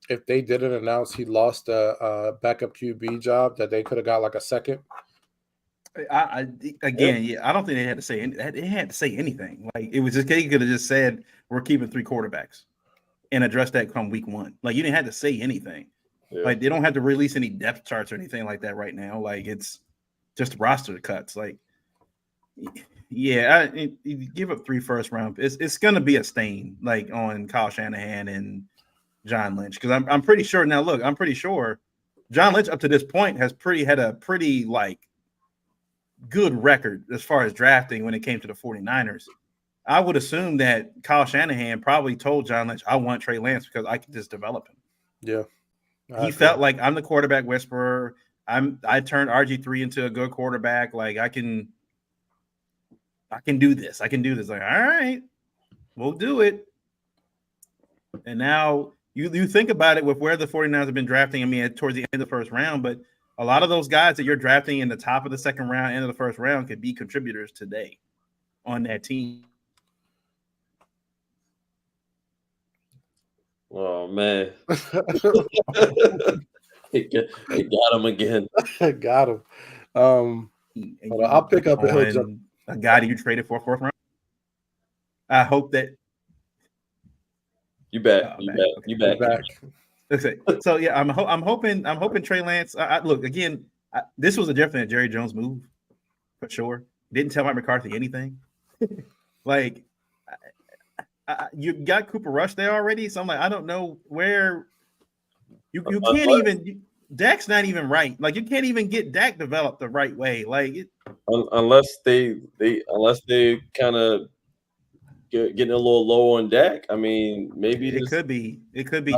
if they didn't announce he lost a backup QB job, that they could have got like a second. I I don't think they had to say they had to say anything. Like it was just they could have just said we're keeping 3 quarterbacks and address that come week 1. Like you didn't have to say anything. Yeah. Like they don't have to release any depth charts or anything like that right now. Like it's just roster cuts. Like yeah, you give up 3 first round. It's gonna be a stain like on Kyle Shanahan and John Lynch because I'm pretty sure now. Look, I'm pretty sure John Lynch up to this point has had a pretty like good record as far as drafting when it came to the 49ers. I would assume that Kyle Shanahan probably told John Lynch, I want Trey Lance because I can just develop him. Yeah. He felt like I'm the quarterback whisperer. I turned RG3 into a good quarterback. Like I can do this. I can do this. Like, all right, we'll do it. And now you think about it with where the 49ers have been drafting. I mean, towards the end of the first round, but a lot of those guys that you're drafting in the top of the second round, end of the first round, could be contributors today on that team. Oh man, it got him again. Got him. I'll pick up a guy that you traded for 4th round. I hope that you back. You back. Okay. So yeah, I'm hoping Trey Lance. Look again. This was a definitely Jerry Jones move for sure. Didn't tell Mike McCarthy anything. Like you got Cooper Rush there already, so I'm like, I don't know where you can't even. Dak's not even right. Like you can't even get Dak developed the right way. Like unless they kind of getting a little low on Dak. I mean, maybe it could be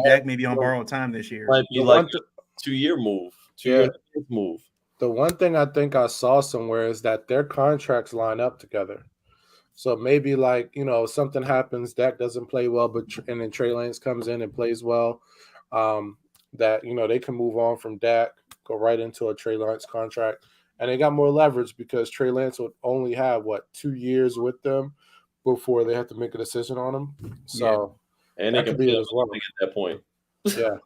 Dak maybe on borrowed time this year. Might be like a 2-year move, 2-year move. The one thing I think I saw somewhere is that their contracts line up together. So maybe like, something happens, Dak doesn't play well, and then Trey Lance comes in and plays well, that, they can move on from Dak, go right into a Trey Lance contract. And they got more leverage because Trey Lance would only have, 2 years with them before they have to make a decision on him. So and they can be as well at that point. Yeah.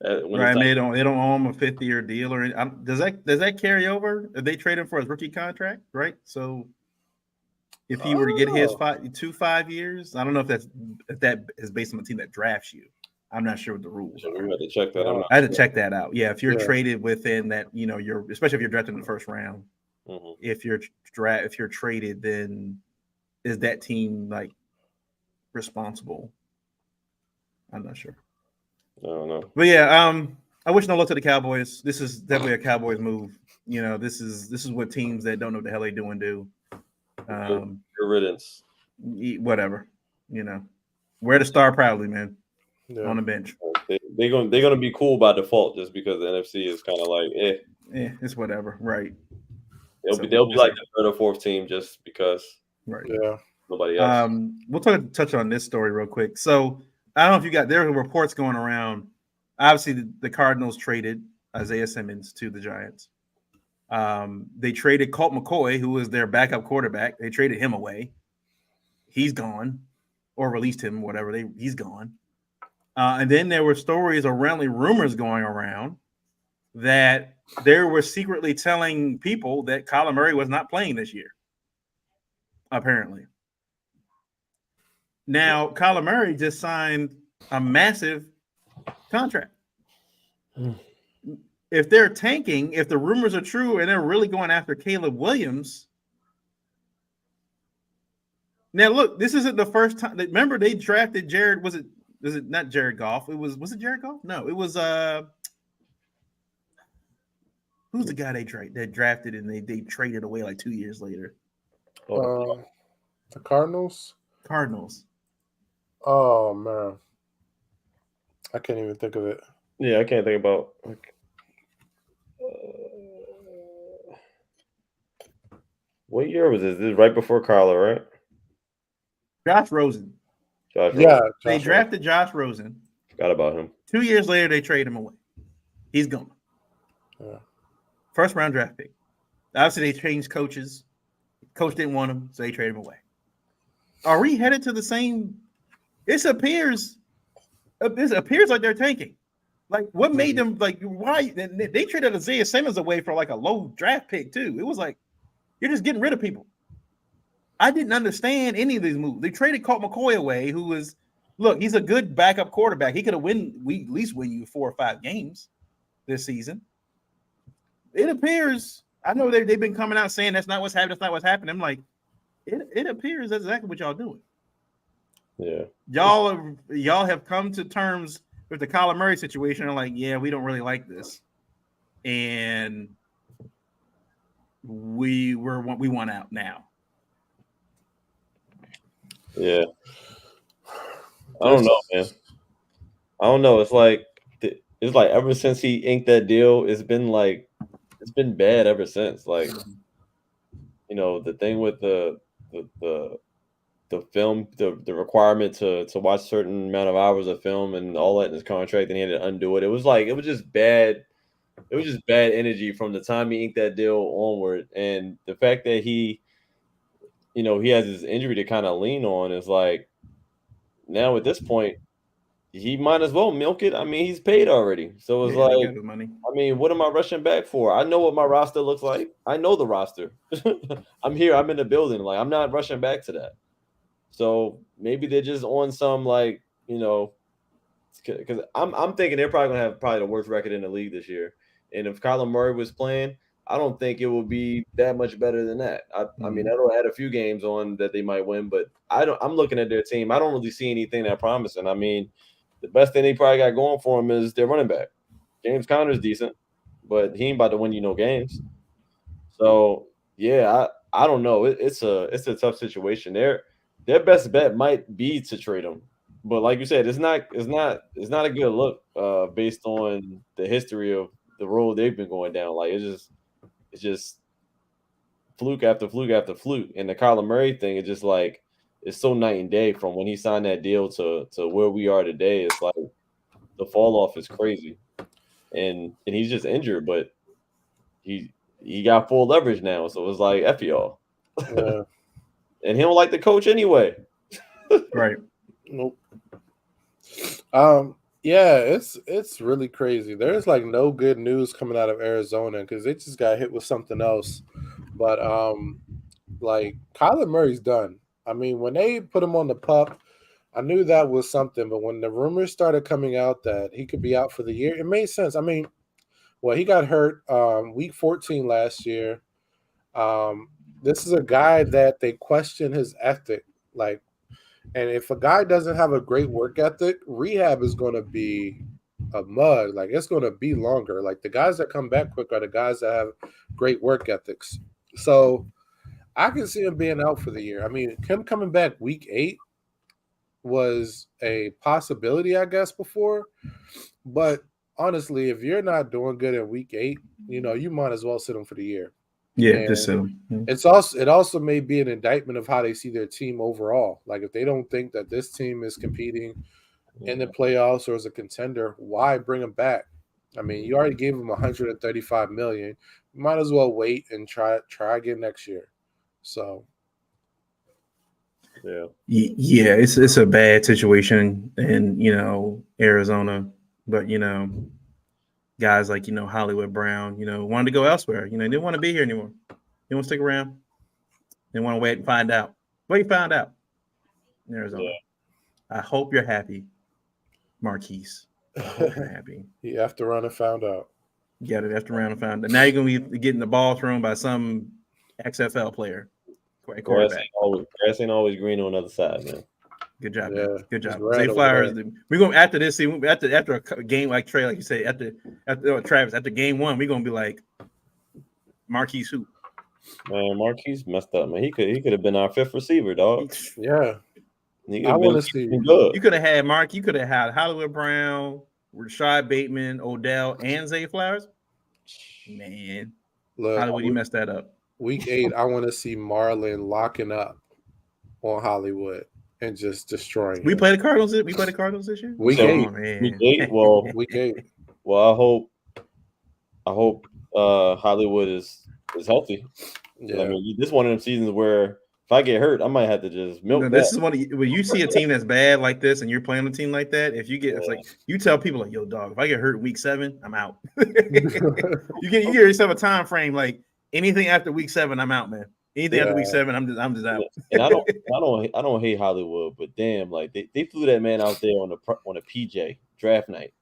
Right, they don't owe him a 5th-year deal or does that carry over if they trade him for his rookie contract, right? So if he were to get his 5 years, I don't know if that is based on the team that drafts you. I'm not sure what the rules are. We had to check that out. I had to check that out. Yeah, if you're traded within that, you're especially if you're drafted in the first round. Mm-hmm. If you're traded, then is that team like responsible? I'm not sure. I don't know. But yeah, I wish no luck to the Cowboys. This is definitely a Cowboys move. This is what teams that don't know what the hell they doing do. Good riddance. Whatever. Wear the star proudly, man. Yeah. On the bench. They're gonna be cool by default just because the NFC is kind of like it's whatever, right? They'll be like the 3rd or 4th team just because, right? Yeah, nobody else. We'll touch on this story real quick. So I don't know if there were reports going around. Obviously, the Cardinals traded Isaiah Simmons to the Giants. They traded Colt McCoy, who was their backup quarterback. They traded him away. He's gone, or released him, whatever. He's gone. And then there were stories or rumors going around that they were secretly telling people that Kyler Murray was not playing this year. Apparently. Now, Kyler Murray just signed a massive contract. If they're tanking, if the rumors are true and they're really going after Caleb Williams. Now, look, this isn't the first time. Remember, they drafted Jared. Was it not Jared Goff? Was it Jared Goff? No, it was who's the guy they drafted and they traded away like 2 years later? The Cardinals. Oh man, I can't even think of it. Yeah, I can't think about. What year was this? This is right before Kyler, right? Josh Rosen. They drafted Josh Rosen. Forgot about him. 2 years later, they trade him away. He's gone. Yeah. 1st round draft pick. Obviously, they changed coaches. Coach didn't want him, so they traded him away. Are we headed to the same it appears like they're tanking. Like, what made them like? Why they traded Isaiah Simmons away for like a low draft pick too? It was like you're just getting rid of people. I didn't understand any of these moves. They traded Colt McCoy away, who was he's a good backup quarterback. He could have at least win you 4 or 5 games this season. It appears. I know they've been coming out saying that's not what's happening. That's not what's happening. I'm like, it appears that's exactly what y'all doing. Yeah, y'all have come to terms with the Kyler Murray situation. And like, yeah, we don't really like this, and we want out now. Yeah, I don't know, man. I don't know. It's like ever since he inked that deal, it's been bad ever since. Like, the thing with the film, the requirement to watch a certain amount of hours of film and all that in his contract, and he had to undo it. It was just bad. It was just bad energy from the time he inked that deal onward, and the fact that he has his injury to kind of lean on is like, now at this point, he might as well milk it. I mean, he's paid already. So it's money. I mean, what am I rushing back for? I know what my roster looks like. I know the roster. I'm here. I'm in the building. Like, I'm not rushing back to that. So maybe they're just on some because I'm thinking they're probably going to have the worst record in the league this year. And if Kyler Murray was playing, I don't think it would be that much better than that. I mean, that'll add a few games on that they might win, but I'm looking at their team. I don't really see anything that promising. I mean, the best thing they probably got going for them is their running back. James Conner's decent, but he ain't about to win you no games. So yeah, I don't know. It's a tough situation. Their best bet might be to trade him, but like you said, it's not a good look based on the history of the road they've been going down. Like, it's just fluke after fluke after fluke. And the Kyler Murray thing is just like, it's so night and day from when he signed that deal to where we are today. It's like the fall off is crazy. And he's just injured, but he got full leverage now. So it's like, F y'all. Yeah. And he don't like the coach anyway. Right. Nope. Yeah, it's really crazy. There's like no good news coming out of Arizona because they just got hit with something else. But like, Kyler Murray's done. I mean, when they put him on the PUP, I knew that was something. But when the rumors started coming out that he could be out for the year, it made sense. I mean, well, he got hurt week 14 last year. This is a guy that they question his ethic. Like, and if a guy doesn't have a great work ethic, rehab is going to be a mug. Like, it's going to be longer. Like, the guys that come back quick are the guys that have great work ethics. So I can see him being out for the year. I mean, him coming back week 8 was a possibility, I guess, before. But honestly, if you're not doing good in week 8, you might as well sit him for the year. Yeah, just sit him. It also may be an indictment of how they see their team overall. Like, if they don't think that this team is competing in the playoffs or as a contender, why bring him back? I mean, you already gave him $135 million. You might as well wait and try again next year. So, yeah, it's a bad situation in Arizona, but guys like Hollywood Brown, wanted to go elsewhere. Didn't want to be here anymore. Didn't want to stick around. Didn't want to wait and find out. Well, you found out in Arizona. Yeah. I hope you're happy, Marquise. I hope you're happy. You have to run and found out. Yeah, you have to run and found out. Now you're gonna be getting the ball thrown by some XFL player. Grass ain't always green on the other side, man. Good job, man. Good job. Zay Flowers. We're gonna after this. See, after a game like Trey, like you say, after Travis, after game 1, we're gonna be like Marquise who? Man, Marquise messed up, man. He could have been our 5th receiver, dog. Yeah. I want to see. You could have had Mark. You could have had Hollywood Brown, Rashad Bateman, Odell, and Zay Flowers. Man, look, Hollywood, you messed that up. Week 8, I want to see Marlon locking up on Hollywood and just destroying. We play the Cardinals. We play the Cardinals this year. Week 8. Week 8. Well, week 8. Well, I hope Hollywood is healthy. Yeah. I mean, this is one of them seasons where if I get hurt, I might have to just milk No, that. this is when you see a team that's bad like this, and you're playing a team like that. If you get, it's like you tell people like, "Yo, dog, if I get hurt in week 7, I'm out." you give yourself a time frame like anything after week 7, I'm out, man. Anything after week 7, I'm just out. And I don't hate Hollywood, but damn, like they flew that man out there on a PJ draft night,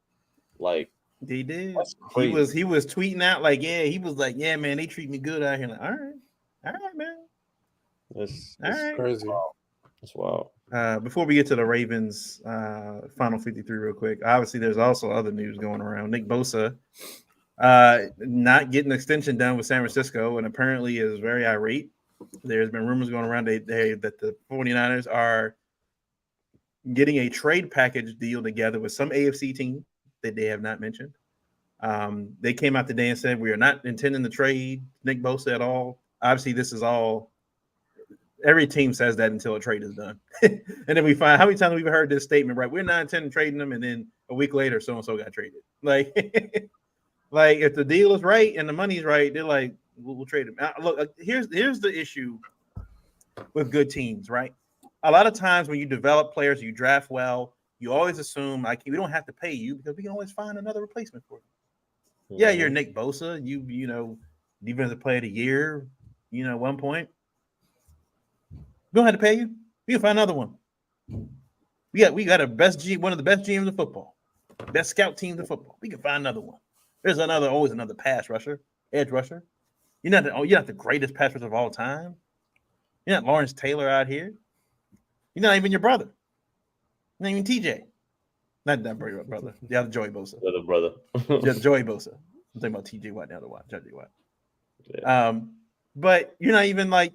like He did. that's crazy. He was tweeting out like, yeah, he was like, yeah, man, they treat me good out here. Like, all right, man. That's crazy. Wow. That's wild. Before we get to the Ravens final 53 real quick, obviously there's also other news going around. Nick Bosa not getting an extension done with San Francisco and apparently is very irate. There's been rumors going around that the 49ers are getting a trade package deal together with some AFC team that they have not mentioned. They came out today and said we are not intending to trade Nick Bosa at all. Obviously, this is all every team says that until a trade is done. And then we find how many times we've heard this statement, right? We're not intending trading them, and then a week later, so and so got traded. Like, like if the deal is right and the money's right, they're like, we'll trade him. Look, here's the issue with good teams, right? A lot of times when you develop players, you draft well, you always assume like we don't have to pay you because we can always find another replacement for you. Mm-hmm. Yeah, you're Nick Bosa, you know, defensive player of the year, you know, at one point. We don't have to pay you. We can find another one. We got one of the best GMs in football, best scout teams in football. We can find another one. There's always another pass rusher, edge rusher. You're not the greatest pass rusher of all time. You're not Lawrence Taylor out here. You're not even your brother. You're not even TJ. Not that brother. The other Joey Bosa. The other brother. Joey Bosa. I'm talking about TJ Watt, the other Watt, Judge Watt. Yeah. But you're not even like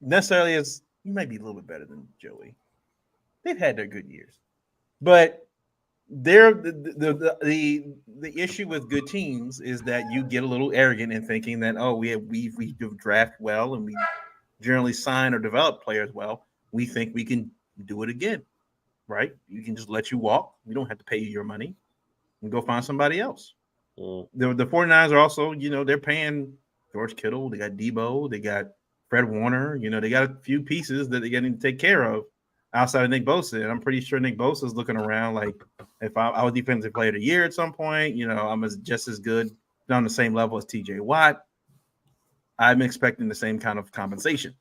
necessarily as you might be a little bit better than Joey. They've had their good years, but they're the issue with good teams is that you get a little arrogant in thinking that we draft well and we generally sign or develop players well. We think we can do it again, right? You can just let you walk. We don't have to pay you your money and go find somebody else. The 49ers are also, you know, they're paying George Kittle. They got Debo. They got Fred Warner. You know, they got a few pieces that they're getting to take care of outside of Nick Bosa. And I'm pretty sure Nick Bosa is looking around like if I was defensive player of the year at some point, you know, I'm just as good on the same level as TJ Watt. I'm expecting the same kind of compensation,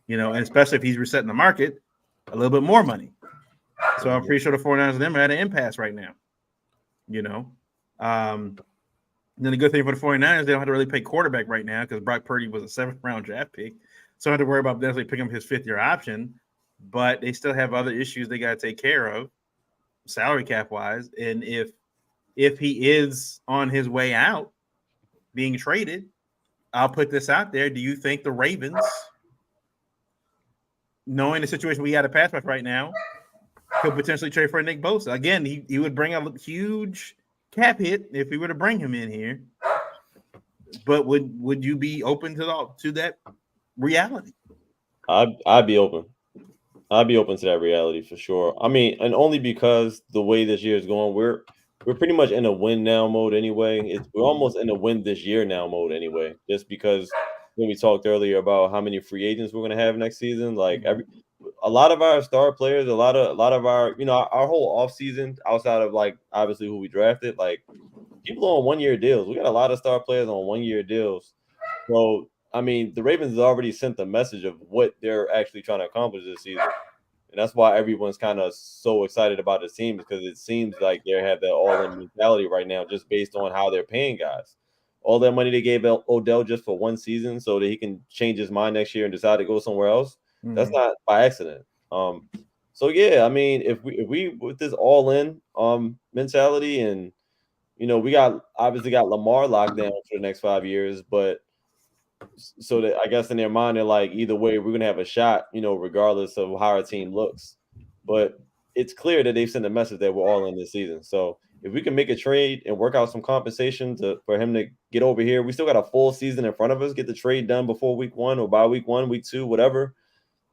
you know, and especially if he's resetting the market, a little bit more money. So I'm pretty sure the 49ers and them are at an impasse right now, you know. Then the good thing for the 49ers, they don't have to really pay quarterback right now because Brock Purdy was a 7th-round draft pick. So I don't have to worry about necessarily picking up his 5th-year option, but they still have other issues they got to take care of, salary cap-wise. And if he is on his way out, being traded, I'll put this out there. Do you think the Ravens, knowing the situation we got to pass with right now, could potentially trade for Nick Bosa? Again, he would bring a huge cap hit if we were to bring him in here. But would you be open to that reality? I'd be open. I'd be open to that reality for sure. I mean, and only because the way this year is going, we're pretty much in a win now mode anyway. We're almost in a win this year now mode anyway. Just because when we talked earlier about how many free agents we're going to have next season, like a lot of our star players, a lot of our, you know, our whole offseason outside of like obviously who we drafted, like people on 1-year deals. We got a lot of star players on 1-year deals. So I mean, the Ravens has already sent the message of what they're actually trying to accomplish this season. And that's why everyone's kind of so excited about this team, because it seems like they have that all-in mentality right now just based on how they're paying guys. All that money they gave Odell just for 1 season so that he can change his mind next year and decide to go somewhere else. Mm-hmm. That's not by accident. So yeah, I mean, if we with this all-in mentality, and you know, we obviously got Lamar locked down for the next 5 years, but so that I guess in their mind they're like, either way we're gonna have a shot, you know, regardless of how our team looks. But it's clear that they've sent a message that we're all in this season. So if we can make a trade and work out some compensation for him to get over here, we still got a full season in front of us. Get the trade done before week 1 or by week 1, week 2, whatever.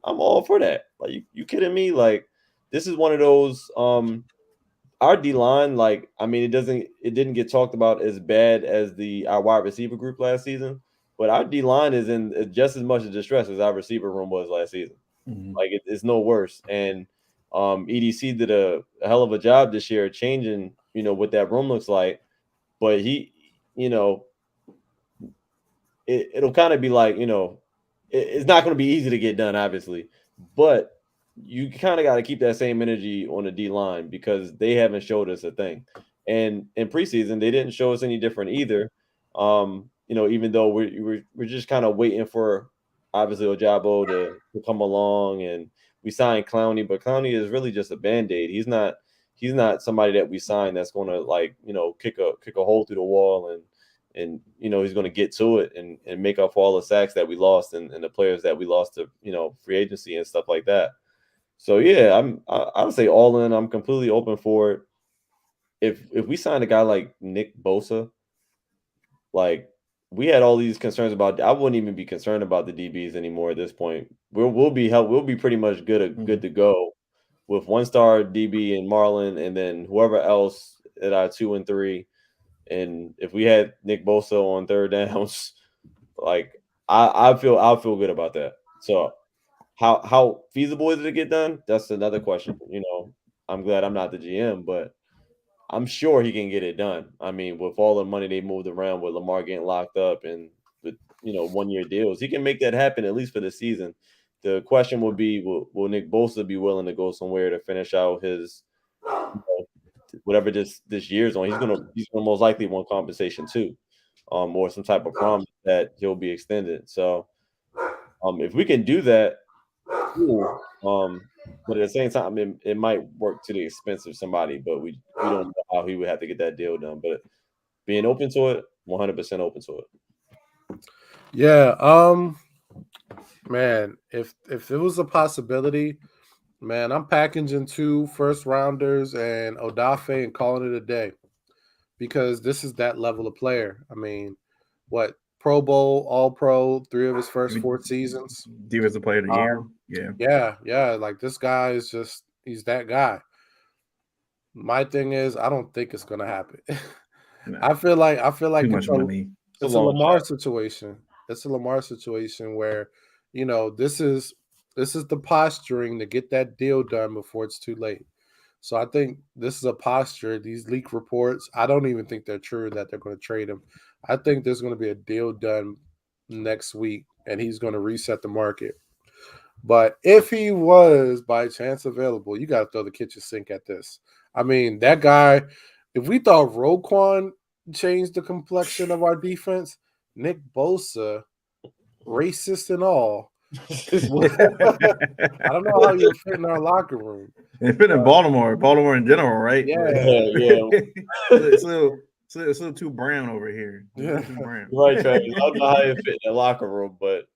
I'm all for that. Like, you kidding me? Like, this is one of those. Our D line, like, I mean, it didn't get talked about as bad as our wide receiver group last season. but our D line is in just as much of distress as our receiver room was last season. Like it's no worse. And EDC did a hell of a job this year changing, what that room looks like. But he, it'll kind of be like, it's not going to be easy to get done, obviously, but you kind of got to keep that same energy on the D line because they haven't showed us a thing. And in preseason, they didn't show us any different either. Even though we're just kind of waiting for obviously Ojabo to come along, and we signed Clowney, but Clowney is really just a band-aid. He's not somebody that we signed that's going to kick a hole through the wall and he's going to get to it and make up for all the sacks that we lost and the players that we lost to free agency and stuff like that. So yeah, I would say all in. I'm completely open for it. If we sign a guy like Nick Bosa, like we had all these concerns about, I wouldn't even be concerned about the DBs anymore at this point. We'll be pretty much good to go with 1-star DB and Marlon, and then whoever else at our 2 and 3. And if we had Nick Bosa on third downs, like I'll feel good about that. So how feasible is it to get done? That's another question. I'm glad I'm not the GM, but I'm sure he can get it done. I mean, with all the money they moved around with Lamar getting locked up and the 1-year deals, he can make that happen at least for the season. The question would be, will Nick Bosa be willing to go somewhere to finish out his whatever this year's on? He's gonna most likely want compensation too, or some type of promise that he'll be extended. So, if we can do that, cool. But at the same time, it might work to the expense of somebody. But we don't know how he would have to get that deal done. But being open to it, 100% open to it. Yeah. Man, if it was a possibility, man, I'm packaging 2 first-rounders and Odafe and calling it a day, because this is that level of player. I mean, what, Pro Bowl, All-Pro, 3 of his first 4 seasons. Defensive Player of the Year. Yeah. Like, this guy is he's that guy. My thing is, I don't think it's gonna happen. No. I feel like Too much money. It's a Lamar situation. It's a Lamar situation where, this is the posturing to get that deal done before it's too late. So I think this is a posture. These leak reports, I don't even think they're true that they're going to trade him. I think there's going to be a deal done next week, and he's going to reset the market. But if he was by chance available, you got to throw the kitchen sink at this. I mean, that guy, if we thought Roquan changed the complexion of our defense, Nick Bosa, racist and all, I don't know how you'll fit in our locker room. It's been in Baltimore in general, right? Yeah. It's a little too brown over here. Yeah. Too brown. Right, Travis. I don't know how you fit in the locker room, but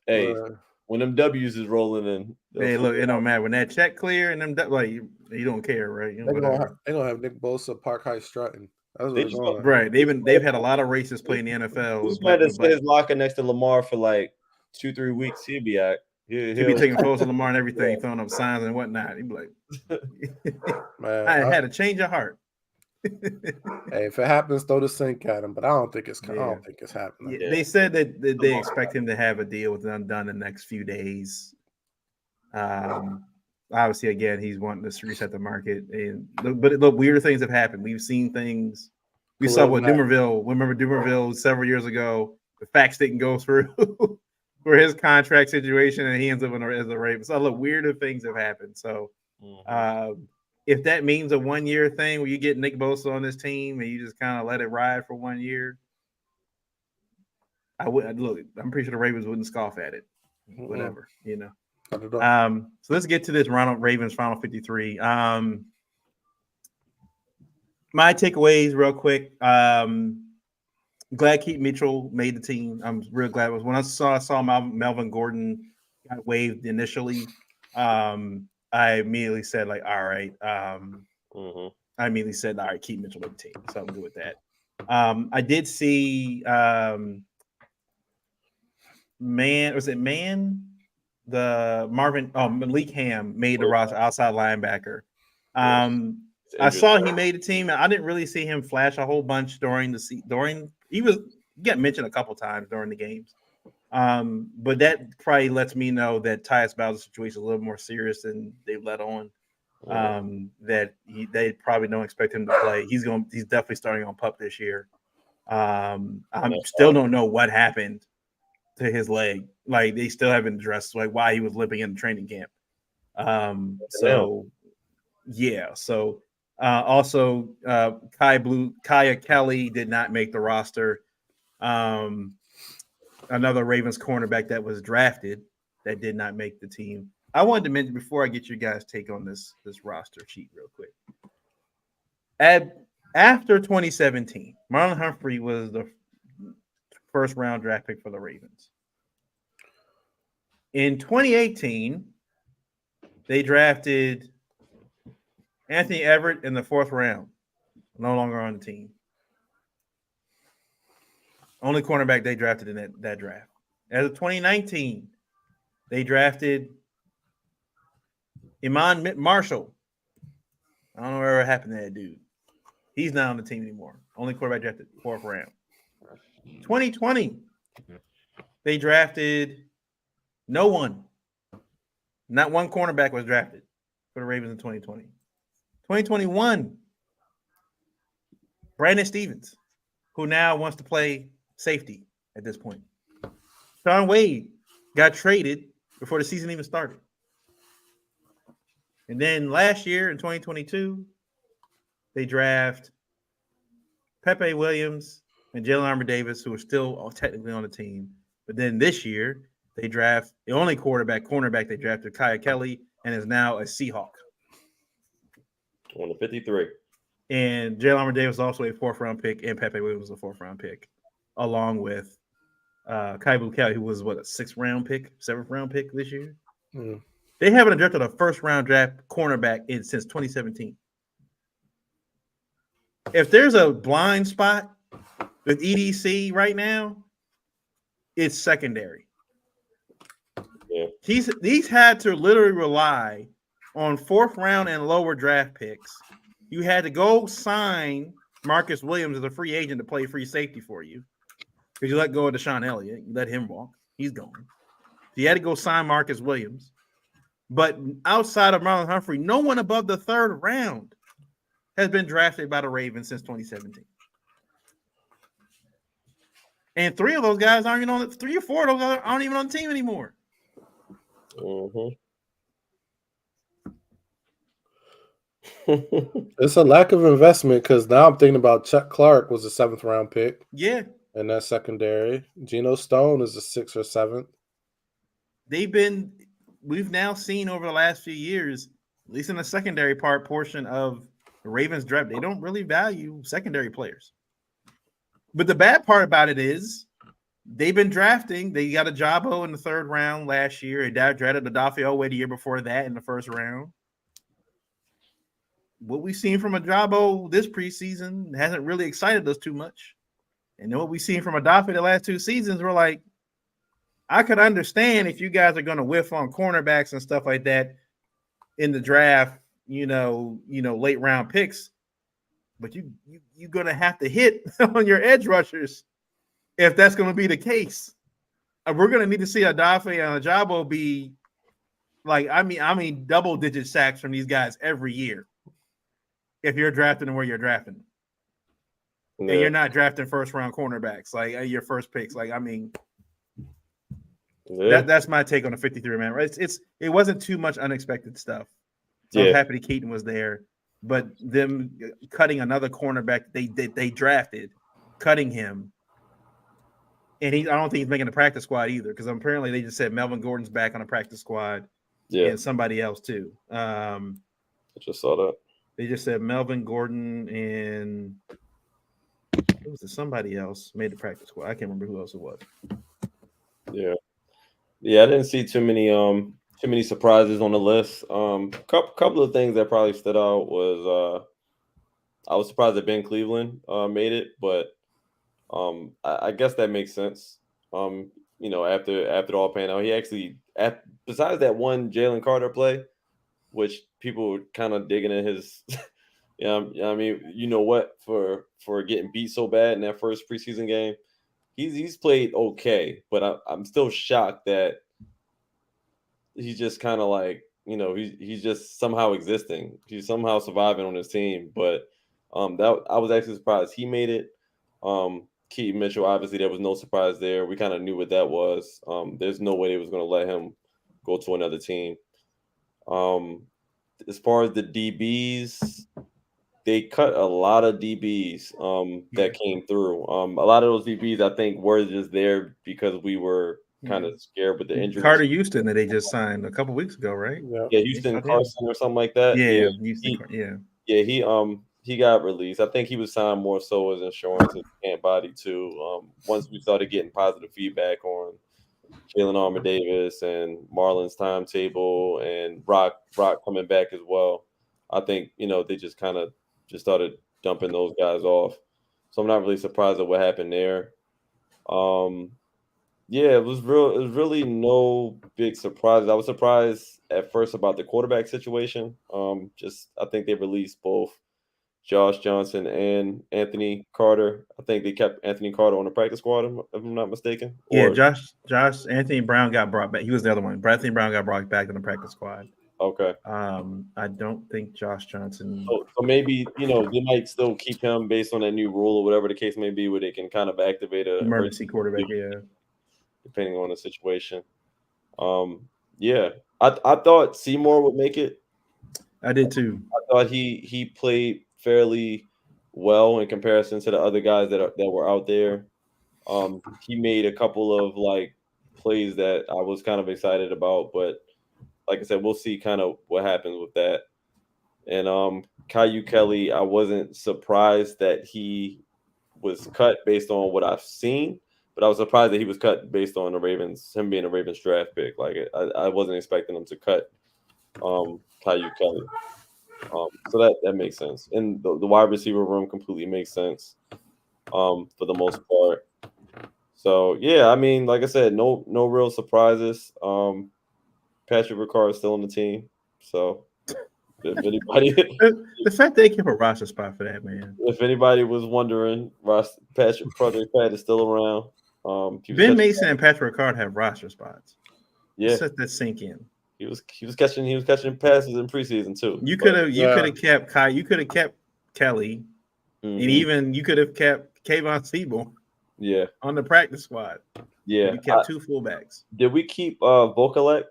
hey, when them W's is rolling in, hey, look, it don't matter when that check clear and them you don't care, right? They're gonna have Nick Bosa Park High strutting. That's what it's on. Right. They've had a lot of racists play in the NFL. He's trying to sit his locker next to Lamar for like 2-3 weeks. He'll be out. He'll be taking photos of Lamar and everything, throwing up signs and whatnot. He'd be like, Man, I had a change of heart. Hey, if it happens, throw the sink at him. But I don't think it's happening. Yeah, they said that they expect him to have a deal with them done in the next few days. Obviously, again, he's wanting to reset the market, but look, weirder things have happened. We've seen things. We saw what Dumervil. Remember Dumervil several years ago? The facts didn't go through for his contract situation, and he ends up as a Raven. So look, weirder things have happened. So, if that means a 1-year thing where you get Nick Bosa on this team and you just kind of let it ride for 1 year, I'm pretty sure the Ravens wouldn't scoff at it. Whatever, So let's get to this Ravens Final 53. My takeaways real quick. Glad Keith Mitchell made the team. I'm real glad. When I saw Melvin Gordon got waived initially, I immediately said, like, all right. I immediately said, all right, Keith Mitchell made the team. So I'm good with that. I did see Malik Ham made the roster, outside linebacker. I saw he made the team, and I didn't really see him flash a whole bunch during he was get mentioned a couple times during the games. But that probably lets me know that Tyus Bowser's situation is a little more serious than they've let on. That they probably don't expect him to play. He's definitely starting on PUP this year. I still don't know what happened to his leg. Like they still haven't addressed like why he was limping in the training camp. Also Kaya Kelly did not make the roster. Another Ravens cornerback that was drafted that did not make the team. I wanted to mention before I get your guys' take on this roster sheet real quick. After 2017, Marlon Humphrey was the first round draft pick for the Ravens. In 2018, they drafted Anthony Everett in the 4th round, no longer on the team. Only cornerback they drafted in that draft. As of 2019, they drafted Iman Marshall. I don't know whatever happened to that dude. He's not on the team anymore. Only quarterback drafted 4th round. 2020, they drafted no one. Not one cornerback was drafted for the Ravens in 2020. 2021, Brandon Stevens, who now wants to play safety at this point. Shaun Wade got traded before the season even started. And then last year in 2022, they draft Pepe Williams and Jalen Armour-Davis, who are still technically on the team. But then this year, they draft the only cornerback they drafted, Kaya Kelly, and is now a Seahawk. On the 53. And Jalen Armour-Davis is also a 4th round pick, and Pepe Williams was a 4th round pick, along with Kaibu Kelly, who was a 6th round pick, 7th round pick this year. Mm. They haven't drafted a 1st round draft cornerback since 2017. If there's a blind spot with EDC right now, it's secondary. Yeah. He's had to literally rely on 4th round and lower draft picks. You had to go sign Marcus Williams as a free agent to play free safety for you because you let go of Deshaun Elliott. You let him walk. He's gone. So you had to go sign Marcus Williams. But outside of Marlon Humphrey, no one above the 3rd round has been drafted by the Ravens since 2017. And 3 of those guys aren't even on 3 or 4 of those guys aren't even on the team anymore. Mm-hmm. It's a lack of investment because now I'm thinking about Chuck Clark was a 7th round pick. Yeah. And that's secondary. Geno Stone is a 6th or 7th. We've now seen over the last few years, at least in the secondary portion of the Ravens draft, they don't really value secondary players. But the bad part about it is they've been drafting. They got a Jabo in the 3rd round last year. They drafted Adafe Owe the year before that in the 1st round. What we've seen from a Jabo this preseason hasn't really excited us too much. And then what we've seen from Adafe the last 2 seasons, we're like, I could understand if you guys are going to whiff on cornerbacks and stuff like that in the draft, late round picks, but you're going to have to hit on your edge rushers if that's going to be the case. We're going to need to see Adafe and Ajabo be like, I mean, double-digit sacks from these guys every year if you're drafting them where you're drafting them. Yeah. And you're not drafting 1st round cornerbacks, like your first picks. Like, I mean, that's my take on the 53 man. It wasn't too much unexpected stuff. So I'm happy Keaton was there, but them cutting another cornerback they drafted, cutting him, and I don't think he's making the practice squad either because apparently they just said Melvin Gordon's back on the practice squad, and somebody else too. I just saw that. They just said Melvin Gordon and it was somebody else made the practice squad. I can't remember who else it was. Yeah, I didn't see too many surprises on the list. Couple of things that probably stood out was I was surprised that Ben Cleveland made it, but I guess that makes sense. After it all panned out, he actually besides that one Jalen Carter play, which people were kind of digging in his I mean, for getting beat so bad in that first preseason game, he's played okay, but I'm still shocked that he's just kind of like, he's just somehow existing. He's somehow surviving on his team. But that I was actually surprised he made it. Keaton Mitchell, obviously, there was no surprise there. We kind of knew what that was. There's no way they was going to let him go to another team. As far as the DBs, they cut a lot of DBs that came through. A lot of those DBs, I think, were just there because we were kind of scared with the injuries. Carter Houston that they just signed a couple weeks ago, right? Yeah, Houston Carson or something like that. Yeah, he got released. I think he was signed more so as insurance and can't body too. Once we started getting positive feedback on Jalen Armour Davis and Marlon's timetable and Brock coming back as well, I think they just kind of just started dumping those guys off. So I'm not really surprised at what happened there. It was really no big surprise. I was surprised at first about the quarterback situation. I think they released both Josh Johnson and Anthony Carter. I think they kept Anthony Carter on the practice squad, if I'm not mistaken. Josh Anthony Brown got brought back. He was the other one. Anthony Brown got brought back in the practice squad. Okay. I don't think Josh Johnson. So maybe they might still keep him based on that new rule or whatever the case may be, where they can kind of activate a emergency quarterback. Yeah. Depending on the situation. I thought Seymour would make it. I did too. I thought he played fairly well in comparison to the other guys that were out there. He made a couple of plays that I was kind of excited about, but like I said, we'll see kind of what happens with that. And Caillou Kelly, I wasn't surprised that he was cut based on what I've seen. But I was surprised that he was cut based on him being a Ravens draft pick. I wasn't expecting him to cut Caillou Kelly. So that makes sense. And the wide receiver room completely makes sense for the most part. So, I mean, like I said, no real surprises. Patrick Ricard is still on the team. So, if anybody... the fact they kept a roster spot for that, man. If anybody was wondering, Patrick Pat is still around. Ben Mason and Patrick Ricard have roster spots. Yeah, let that sink in. He was catching passes in preseason too. You could have kept Kai. You could have kept Kelly, and even you could have kept Kayvon Siebel. Yeah, on the practice squad. Yeah, you kept two fullbacks. Did we keep Vokalek?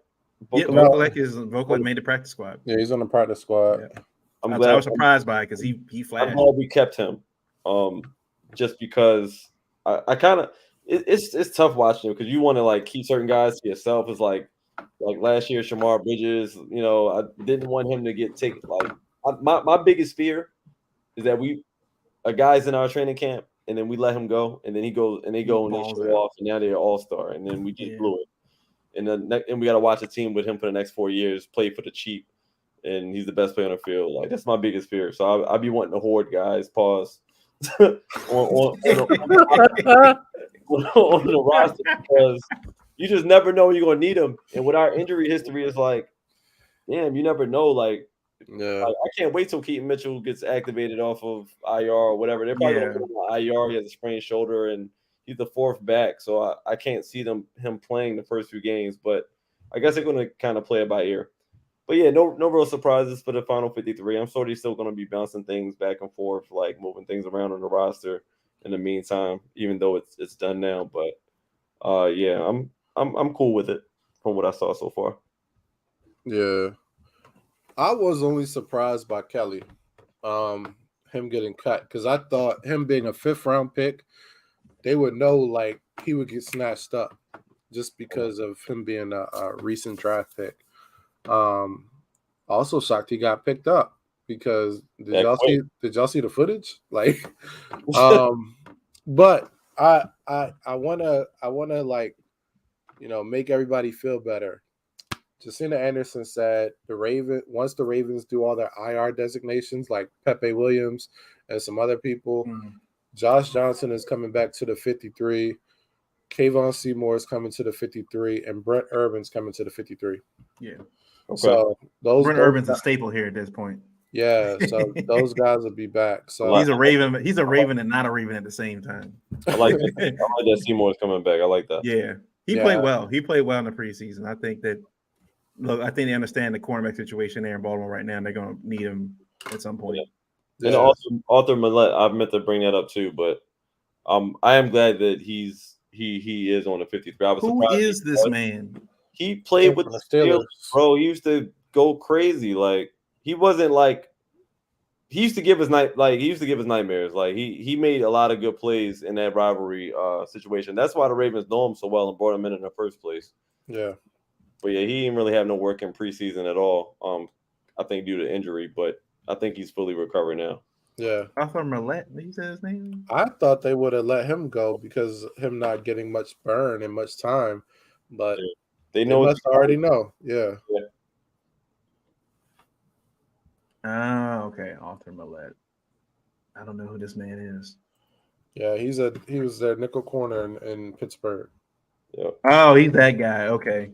Vokalek made the practice squad. Yeah, he's on the practice squad. Yeah. I was surprised by it because he flashed. I'm glad we kept him. Just because I kind of it's tough watching him because you want to keep certain guys to yourself. It's like last year, Shamar Bridges. I didn't want him to get taken. My biggest fear is that a guy's in our training camp and then we let him go and then they go and they show off and now they're all-star and then we just blew it. And we got to watch a team with him for the next 4 years, play for the cheap, and he's the best player on the field. That's my biggest fear. So I'd be wanting to hoard guys. Pause on the roster because you just never know when you're gonna need them. And with our injury history, it's damn, you never know. I can't wait till Keaton Mitchell gets activated off of IR or whatever. They're probably gonna put him on IR. He has a sprained shoulder and he's the fourth back, so I can't see him playing the first few games. But I guess they're going to kind of play it by ear. But no real surprises for the final 53. I'm sure they're still going to be bouncing things back and forth, moving things around on the roster in the meantime, even though it's done now. But I'm cool with it from what I saw so far. Yeah, I was only surprised by Kelly, him getting cut because I thought him being a 5th round pick, they would know he would get snatched up just because of him being a recent draft pick. Also shocked he got picked up because did y'all see the footage? But I wanna make everybody feel better. Jacinta Anderson said once the Ravens do all their IR designations like Pepe Williams and some other people. Josh Johnson is coming back to the 53. Kayvon Seymour is coming to the 53, and Brent Urban's coming to the 53. Yeah. Okay. So Brent Urban's a staple here at this point. Yeah, so those guys will be back. So Like- He's a Raven. He's a Raven and not a Raven at the same time. I like that. I like that Seymour's coming back. I like that. Yeah, he Yeah. played well. He played well in the preseason. I think that. Look, I think they understand the cornerback situation there in Baltimore right now, and they're going to need him at some point. And yeah. also Arthur Millette, I meant to bring that up too, but I am glad that he is on the 53. I was Who surprised is this man? he played Came with from the the Steelers, Steelers. bro. He used to go crazy. Like he wasn't like he used to give us nightmares. Like he made a lot of good plays in that rivalry situation. That's why the Ravens know him so well and brought him in the first place. Yeah. But yeah, he didn't really have no work in preseason at all. I think due to injury, but I think he's fully recovered now. Yeah. Arthur Millette, did you say his name? I thought they would have let him go because him not getting much burn and much time, but They they know must already know. Yeah. Oh, okay. Arthur Millette. I don't know who this man is. Yeah, he was their nickel corner in Pittsburgh. Yeah. Oh, he's that guy. Okay.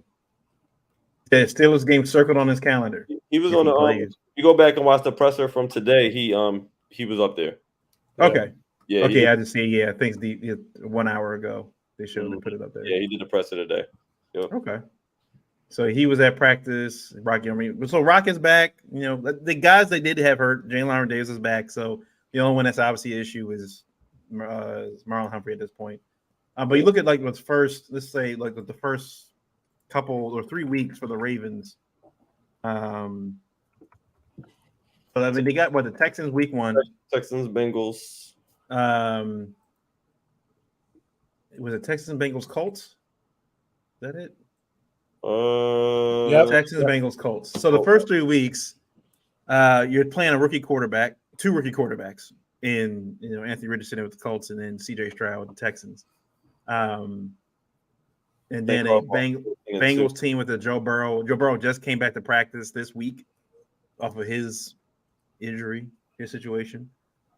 The Steelers game circled on his calendar. He was If on he the plays. you go back and watch the presser from today, he was up there. Yeah. Okay. Yeah. Okay, I just see. Yeah, I think the 1 hour ago they showed they Mhm. put it up there. Yeah, he did the presser today. Okay. So he was at practice. Rocky, so Rock is back. You know, the guys they did have hurt. Jalen Davis is back. So the only one that's obviously an issue is Marlon Humphrey at this point. But you look at like what's first. Let's say like the first couple or 3 weeks for the Ravens. So I mean, they got the Texans week 1. Texans, Bengals. Was it Texans, Bengals, Colts? Is that it? Yep. Texans, Bengals, Colts. So the first 3 weeks, you're playing a rookie quarterback, 2 rookie quarterbacks in Anthony Richardson with the Colts and then CJ Stroud with the Texans. And then a Bengals team with the Joe Burrow. Joe Burrow just came back to practice this week off of his injury, his situation.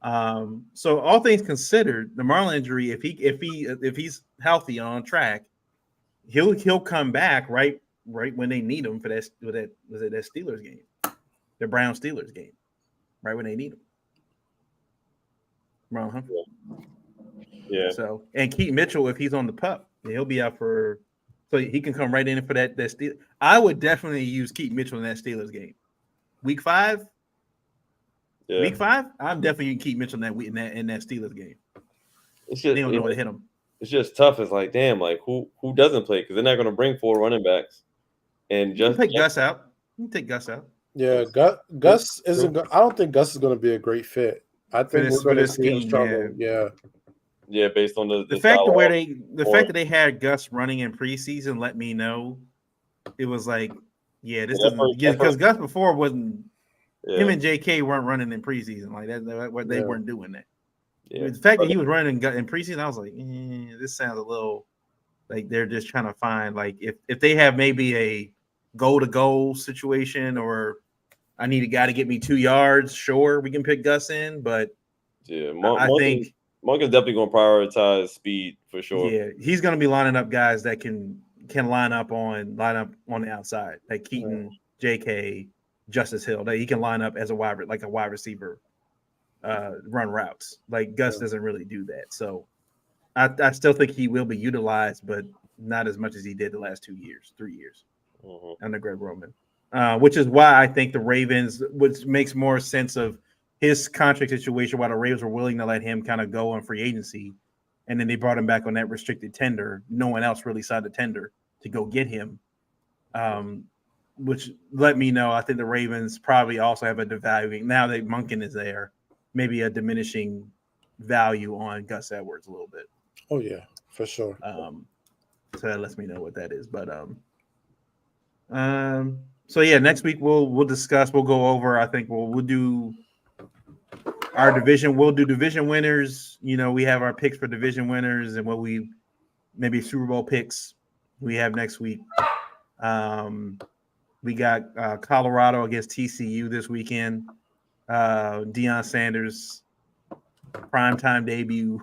So all things considered, the Marlon injury, if he's healthy and on track, he'll come back right when they need him for that Steelers game, the Brown Steelers game, right when they need him. Marlon Humphrey. Yeah. So and Keaton Mitchell, if he's on the pup, he'll be out for. So he can come right in for that Steelers. I would definitely use Keaton Mitchell in that Steelers game. Week 5. Yeah. Week 5, I'm definitely going to keep Mitchell in that Steelers game. It's just, They don't know where to hit him. It's just tough. It's like, damn, like who doesn't play? Because they're not going to bring 4 running backs. And just take Gus out. You can take Gus out. Yeah, Gus isn't. I don't think Gus is going to be a great fit. I think we're going to see him struggle. Yeah, based on the fact that they had Gus running in preseason let me know it was like, yeah, this isn't because Gus before wasn't. Yeah. Him and JK weren't running in preseason like that. They weren't doing that. Yeah. The fact that he was running in preseason, I was like, this sounds a little like they're just trying to find like if they have maybe a goal-to-goal situation or I need a guy to get me 2 yards, sure, we can pick Gus in, but yeah, I think Monk is definitely going to prioritize speed for sure. Yeah, he's going to be lining up guys that can line up on the outside, like Keaton, JK, Justice Hill. That he can line up as a wide receiver, run routes. Like Gus doesn't really do that. So I still think he will be utilized, but not as much as he did the last 3 years under Greg Roman. Which is why I think the Ravens, which makes more sense of his contract situation, why the Ravens were willing to let him kind of go on free agency. And then they brought him back on that restricted tender. No one else really signed a tender to go get him, which let me know I think the Ravens probably also have a devaluing, now that Monken is there, maybe a diminishing value on Gus Edwards a little bit. Oh, yeah, for sure. So that lets me know what that is. But so yeah, next week we'll discuss, we'll go over, I think we'll do our division. We'll do division winners. We have our picks for division winners and what we maybe Super Bowl picks we have next week. We got Colorado against TCU this weekend. Deion Sanders primetime debut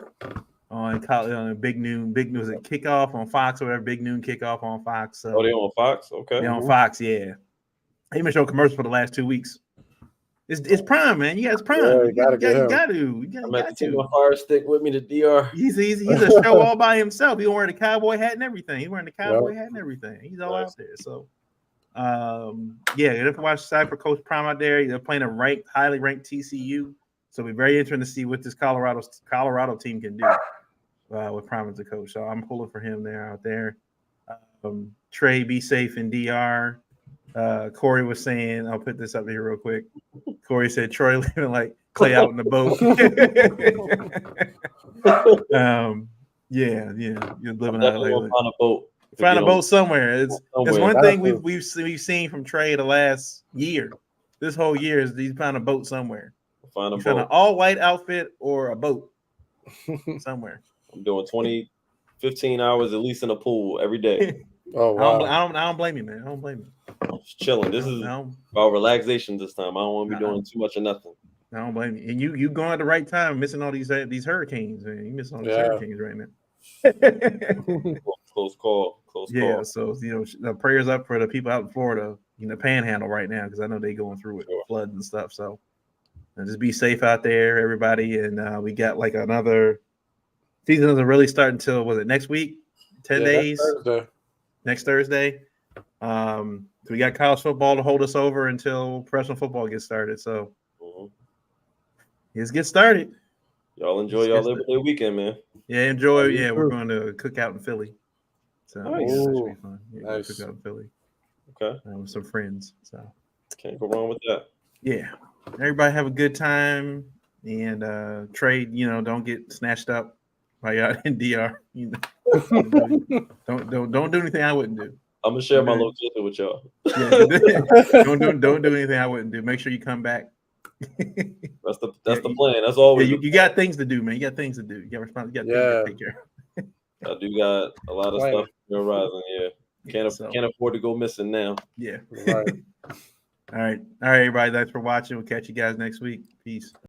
on a big noon. Was it kickoff on Fox or whatever? Big noon kickoff on Fox. So they on Fox? Okay. They're on Fox, yeah. They've been showing commercials for the last 2 weeks. It's prime, man. You got his prime. Yeah, you gotta get him. got to. I'm gonna have to take my fire stick with me to DR. He's a show all by himself. He's wearing the cowboy hat and everything. He's wearing the cowboy hat and everything. He's all out there. So, yeah, you have to watch Cypher Coach Prime out there. They're playing a highly ranked TCU. So it'll be very interesting to see what this Colorado team can do with Prime as the coach. So I'm pulling for him out there. Trey, be safe in DR. Corey was saying, I'll put this up here real quick. Corey said Troy living like Clay out in the boat. Yeah, you're living out like on a boat. Find a boat somewhere. It's one thing we've seen from Trey the last year. This whole year is he's found a boat somewhere. Find an all-white outfit or a boat somewhere. I'm doing 15 hours at least in a pool every day. Oh wow! I don't blame you, man. I don't blame you. I'm just chilling. This is about relaxation this time. I don't want to be doing too much of nothing. I don't blame you. And you going at the right time, missing all these hurricanes, man. You missing all these hurricanes right now. Close call. Yeah, so the prayers up for the people out in Florida, Panhandle right now, because I know they going through it, floods and stuff. So just be safe out there, everybody. And we got like another season doesn't really start until next week? 10 days. Next Thursday. So we got college football to hold us over until professional football gets started. So let's get started. Y'all enjoy y'all Labor Day weekend, man. Yeah, enjoy. Yeah, we're going to cook out in Philly. So nice. That should be fun. Yeah, nice. Cook out in Philly. Okay. With some friends. So can't go wrong with that. Yeah. Everybody have a good time and trade. Don't get snatched up while you're out in DR. Don't do anything I wouldn't do. I'm gonna share my location with y'all. Yeah, don't do anything I wouldn't do. Make sure you come back. That's the plan. That's all you got things to do, man. You got things to do. You got responsibility. You got things to take care of. I do got a lot of stuff on the horizon. Yeah, can't afford to go missing now. Yeah. Right. All right, everybody. Thanks for watching. We'll catch you guys next week. Peace.